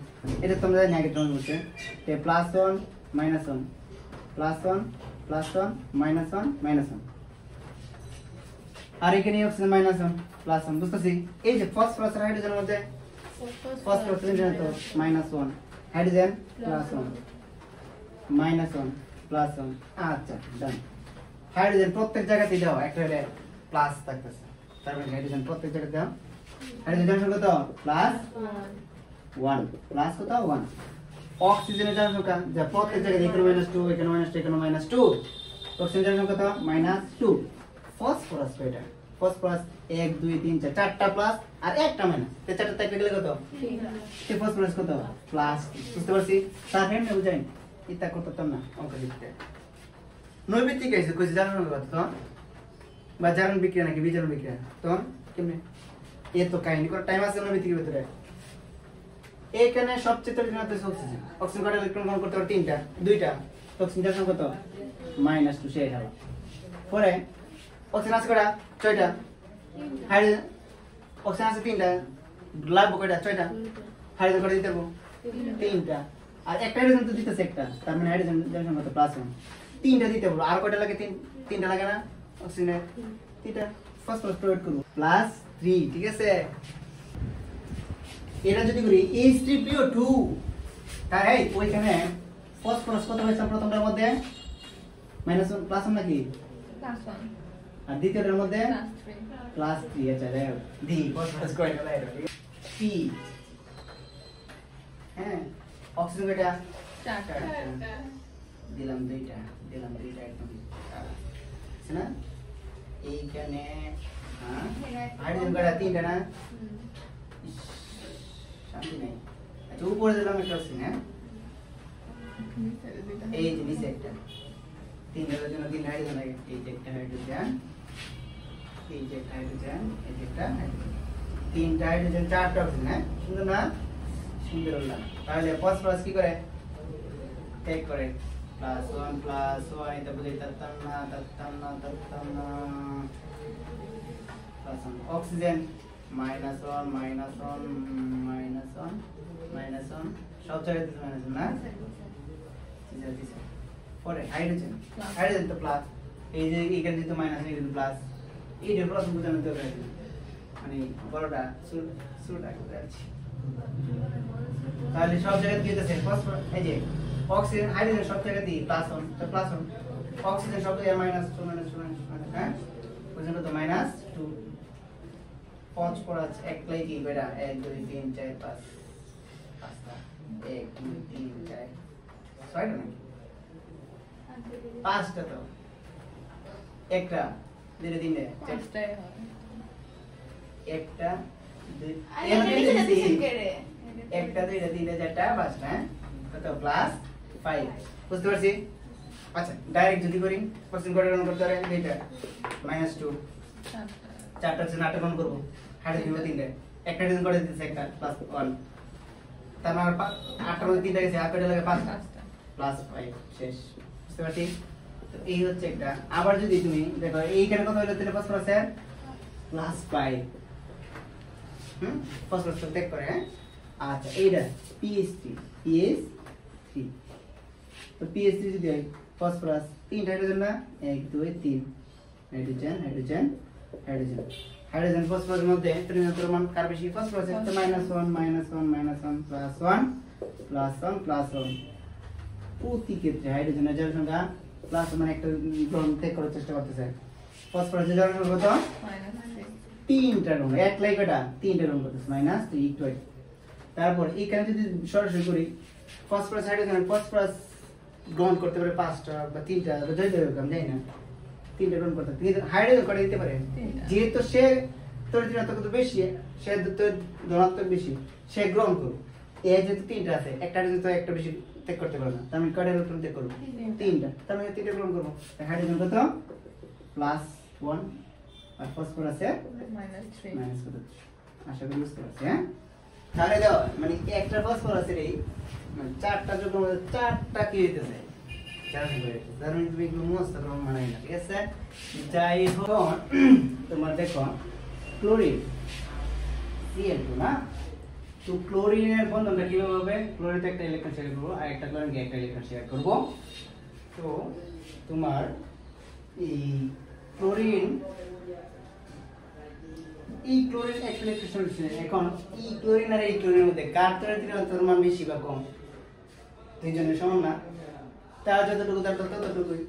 এটা তোমরা জানি আগে তোমরা বলছে তে +1 -1 +1 +1 -1 আর এখানে অক্সিজেন -1 +1 বুঝতেছি এই যে ফসফরাস আর হাইড্রোজেনের মধ্যে ফসফরাস হাইড্রোজেন তো -1 হাইড্রোজেন +1 -1 +1 আচ্ছা ডান হাইড্রোজেন প্রত্যেক জায়গাতে দাও একটা হলে প্লাস থাকতেছে তার মানে হাইড্রোজেন প্রত্যেক জায়গাতে দাও হাইড্রোজেন কত +1 প্লাস কত 1 অক্সিজেনের সংখ্যা যা প্রত্যেক জায়গায় এখানে -2 এখানে -2 এখানে -2 অক্সিজেনের সংখ্যা কত -2 ফসফরাস কয়টা ফসফরাস 1 2 3 4 চারটা প্লাস আর একটা মাইনাস তে চারটা থেকে গেলে কত তে ফসফরাস কত প্লাস বুঝতে পারছি স্যার হেম না বুঝাই এটা করতে না অঙ্ক লিখতে নৈবিত্তিক আছে কইছে জানো না কথা তো বা জারণ বিক্রিয়া নাকি বিজারণ বিক্রিয়া তো কেমনে এ তো কাহিনী করে টাইম আছে নৈবিত্তিকের ভিতরে এখানে সবচেয়ে তৈরি না তো অক্সিজেন অক্সিজেন কত ইলেকট্রন গ্রহণ করতে পারে তিনটা দুইটা অক্সিজেন সংখ্যা কত -2 শেষ হলো পরে অক্সিজেন আছে কয়টা ছয়টা হাইড্রোজেন অক্সিজেন আছে তিনটা লাগবে কয়টা ছয়টা হাইড্রোজেন কয়টা দিতে পারবো তিনটা আর একটা হাইড্রোজেন তো দিতেছে একটা তার মানে হাইড্রোজেন সংখ্যা কত +1 তিনটা দিতে পারবো আর কয়টা লাগে তিনটা লাগে না অক্সিজেনের তিনটা ফসফরাস প্রয়োগ করব +3 ঠিক আছে এটা যদি করি H3PO2 তাই ওইখানে ফসফরাস কত হয়েছে প্রথমটার মধ্যে -1 +1 নাকি +1 আর দ্বিতীয়টার মধ্যে +3 +3 আচ্ছা দেখো ডি ফসফরাস কয়টা লাগে P হ্যাঁ অক্সিজেন কয়টা চারটা দিলাম দুইটা একদম আছে না এইখানে হ্যাঁ হাইড্রোজেন কয়টা তিনটা না শান্তি নাই আচ্ছা উপরে দিলাম একটা অক্সিজেন হ্যাঁ এই যে নিচে একটা তিনটার জন্য তিন হাইড্রোজেন লাগে এই যে একটা হাইড্রোজেন এই যে একটা হাইড্রোজেন এই যে একটা হাইড্রোজেন তিনটা হাইড্রোজেন চারটা অক্সিজেন হ্যাঁ সুন্দর না সুন্দর হলো তাহলে ফসফরাস কি করে টেক করে +1 এটা বুঝে তার না অক্সিজেন -1 সব জায়গায় -1 না পরে হাইড্রোজেন তো প্লাস এই যে এখানে যেহেতু মাইনাস এই কিন্তু প্লাস এই যে প্লাস বোঝানো দরকার মানে বড়টা সুরটা করে আছে তাহলে সব জায়গায় দিতেছে ফসফরাস এই যে অক্সিজেন হাইড্রোজেন সব জায়গায় দিই +1 তো +1 অক্সিজেন সব জায়গায় -2 হ্যাঁ বুঝলেন তো -2 ফসফরাস একলাই কি বেটা 1 2 3 4 5 পাঁচটা 1 2 3 4 ছয়টা নাকি পাঁচটা তো একটা দুইটা তিনটে পাঁচটাই হয় একটা দুই আরে এটা লিখে দিছেন কে রে একটা দুইটা তিনটে চারটা পাঁচটা হ্যাঁ কত প্লাস 5 বুঝতে পারছি আচ্ছা ডাইরেক্ট যদি করি কোশ্চেন করে রান করতে পারে এইটা -2 চারটা আছে নাটক রান করব হাড়ে দিব তিনটে একটা ডিভিশন করে দিতেছে একটা প্লাস 1 তার মানে আটটার মধ্যে তিনটা গেছে আর কয়টা লাগে পাঁচটা প্লাস 5 শেষ বুঝতে পারছি তো এই হচ্ছে একটা আবার যদি তুমি দেখো এইখানে কত হলো তাহলে ফসফরাস এর প্লাস 5 ফসফরাস টেক করে হ্যাঁ আচ্ছা এইটা PH3 তো PH3 যদি হয় ফসফরাস তিন হাইড্রোজেন না 1 2 3 হাইড্রোজেন হাইড্রোজেন হাইড্রোজেন হাইড্রোজেন ফসফরাসের মধ্যে ত্রিমাত্র মান কার বেশি ফসফরাসের তো -1 -1 +1 প্রতি ক্ষেত্রে হাইড্রোজেনের যার সংখ্যা প্লাস মানে একটা গ্রহণ ত্যাগ করার চেষ্টা করতেছে ফসফরাসের যার সংখ্যা কত তিনটা গ্রহণ এক লাই কয়টা তিনটা গ্রহণ করতেছে -3 তারপর এখানে যদি সরাসরি করি ফসফরাস হাইড্রোজেন ফসফরাস গ্রহণ করতে পারে পাঁচটা বা তিনটা বা যতই হোক আমি জানি না তিনটা গ্রহণ করতে কিন্তু হাইড্রোজেন করে দিতে পারে যেহেতু সে তোর ঋণাত্মক বেশি সে তোর ধনাত্মক বেশি সে গ্রহণ করবে এই যেহেতু তিনটা আছে একটা হাইড্রোজেন তো একটা বেশি ত্যাগ করতে পারে না তার মানে কয়টা ইলেকট্রন ত্যাগ করবো তিনটা তার মানে তিনটা গ্রহণ করবো হাইড্রোজেন কত +1 আর ফসফরাসে -3 কত আশা করি বুঝতে পারছি হ্যাঁ তাহলে দাও মানে একটা ফসফরাসের এই মানে চারটা যুগের মধ্যে চারটা কি হইতেছে কারণ তুমি এগুলো মুখস্থ করো মানে না ঠিক আছে যাই হোক তোমার দেখো ক্লোরিন Cl2 না তো ক্লোরিনের বন্ধনটা কিভাবে হবে ক্লোরিনতে একটা ইলেকট্রন শেয়ার করব আর একটা ক্লোরিনকে একটা ইলেকট্রন শেয়ার করব তো তোমার এই ক্লোরিন একটা ইলেকট্রন এখন এই ক্লোরিন আর এই ক্লোরিনের মধ্যে কার ত্রিমাত্রার মান বেশি বা কম দুইজনের সমান না তার যতটুকু তার ততটুকুই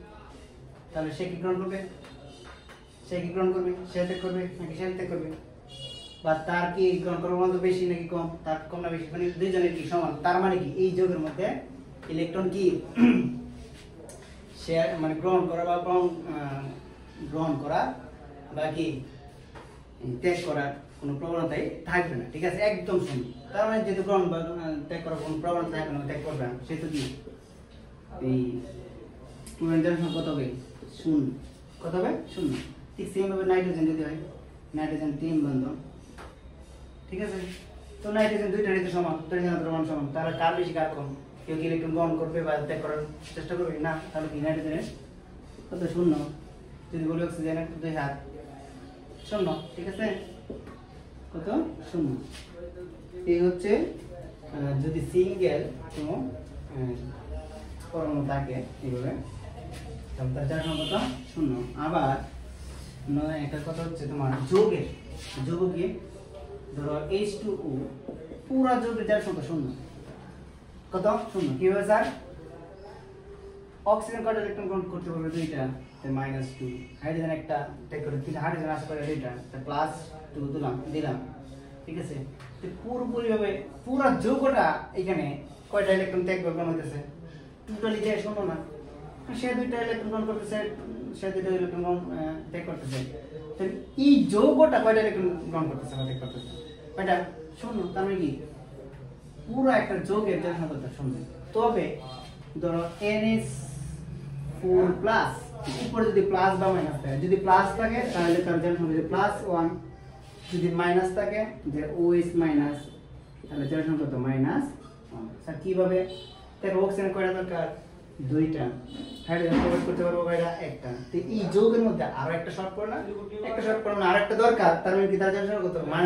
তাহলে সে কি গ্রহণ করবে সে ত্যাগ করবে নাকি সে ত্যাগ করবে বা তার কি গ্রহণ করার মতো বেশি নাকি কম তার কম না বেশি মানে দুইজনের কি সমান তার মানে কি এই যৌগের মধ্যে ইলেকট্রন কি শেয়ার মানে গ্রহণ করা বা গ্রহণ করা বা কি ত্যাগ করার কোনো প্রবণতাই থাকবে না ঠিক আছে একদম শূন্য তার মানে যেহেতু গ্রহণ বা ত্যাগ করার কোনো প্রবণতা থাকবে না ত্যাগ করবে না সেহেতু কি এই ক্লোরিন জনসংখ্যা কত হবে শূন্য কত হবে শূন্য ঠিক সেম ভাবে নাইট্রোজেন যদি হয় নাইট্রোজেন 3 বন্ধন ঠিক আছে তো নাইট্রোজেন দুইটার সাথে সমান ত্রিমাত্রার মান সমান তাহলে কার বেশি কার কম কেউ কি ইলেকট্রন গ্রহণ করবে বা ত্যাগ করার চেষ্টা করবে না তাহলে কি নাইট্রোজেনের কত শূন্য যদি বলি অক্সিজেনের 2 হাত শূন্য ঠিক আছে কত শূন্য এই হচ্ছে যদি সিঙ্গেল কোনো পরমাণু থাকে এইভাবে তাহলে তার যার সংখ্যা শূন্য আবার একটা কথা হচ্ছে তোমার যৌগের যৌগ কি ধরো H2O পুরা যৌগের যার সংখ্যা শূন্য কত শূন্য কিভাবে স্যার অক্সিজেন কয়টা ইলেকট্রন গ্রহণ করতে পারবে দুইটা -2 হাইড্রোজেন একটা ত্যাগ করে তিন হাইড্রোজেন আসে করে দুইটা +2 দিলাম ঠিক আছে তো পুরোপুরি ভাবে পুরো যৌগটা এখানে কয়টা ইলেকট্রন ত্যাগ গ্রহণ হইতেছে টোটালি যে শূন্য না সে দুইটা ইলেকট্রন গ্রহণ করতেছে সে দুইটা ইলেকট্রন ত্যাগ করতেছে তাহলে এই যৌগটা কয়টা ইলেকট্রন গ্রহণ করতেছে বা ত্যাগ করতেছে কয়টা শূন্য তার মানে কি পুরো একটা যৌগের যার সংখ্যা শূন্য তবে ধরো NH4+ উপরে যদি প্লাস বা মাইনাস থাকে যদি প্লাস থাকে তাহলে তার যার সংখ্যা যদি +1 যদি মাইনাস থাকে যে OH- তাহলে যার সংখ্যা তো -1 স্যার কিভাবে তার অক্সিজেন কয়টা দরকার দুইটা হাইড্রোজেন প্রবেশ করতে পারবো কয়টা একটা তো এই যৌগের মধ্যে আরো একটা শর্ট পড়ে না একটা শর্ট পড়ে না আরেকটা দরকার তার মানে কি তার যার সংখ্যা কত -1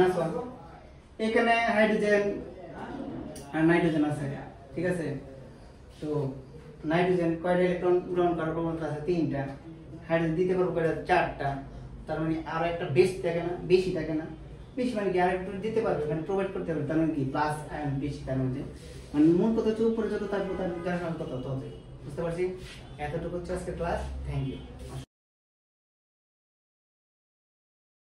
এখানে হাইড্রোজেন আর নাইট্রোজেন আছে ঠিক আছে তো নাইট্রোজেন কয়টা ইলেকট্রন গ্রহণ করার প্রবণতা আছে তিনটা হাইড্রোজেন দিতে পারবো কয়টা চারটা তার মানে আরো একটা বেশি থাকে না বেশি মানে কি আরেকটু দিতে পারবে মানে প্রোভাইড করতে পারবে তার মানে কি প্লাস আয়ন বেশি তার মধ্যে মানে মূল কথা হচ্ছে উপরে যত তার যার সংখ্যা তত হবে বুঝতে পারছি এতটুকু হচ্ছে আজকে ক্লাস থ্যাংক ইউ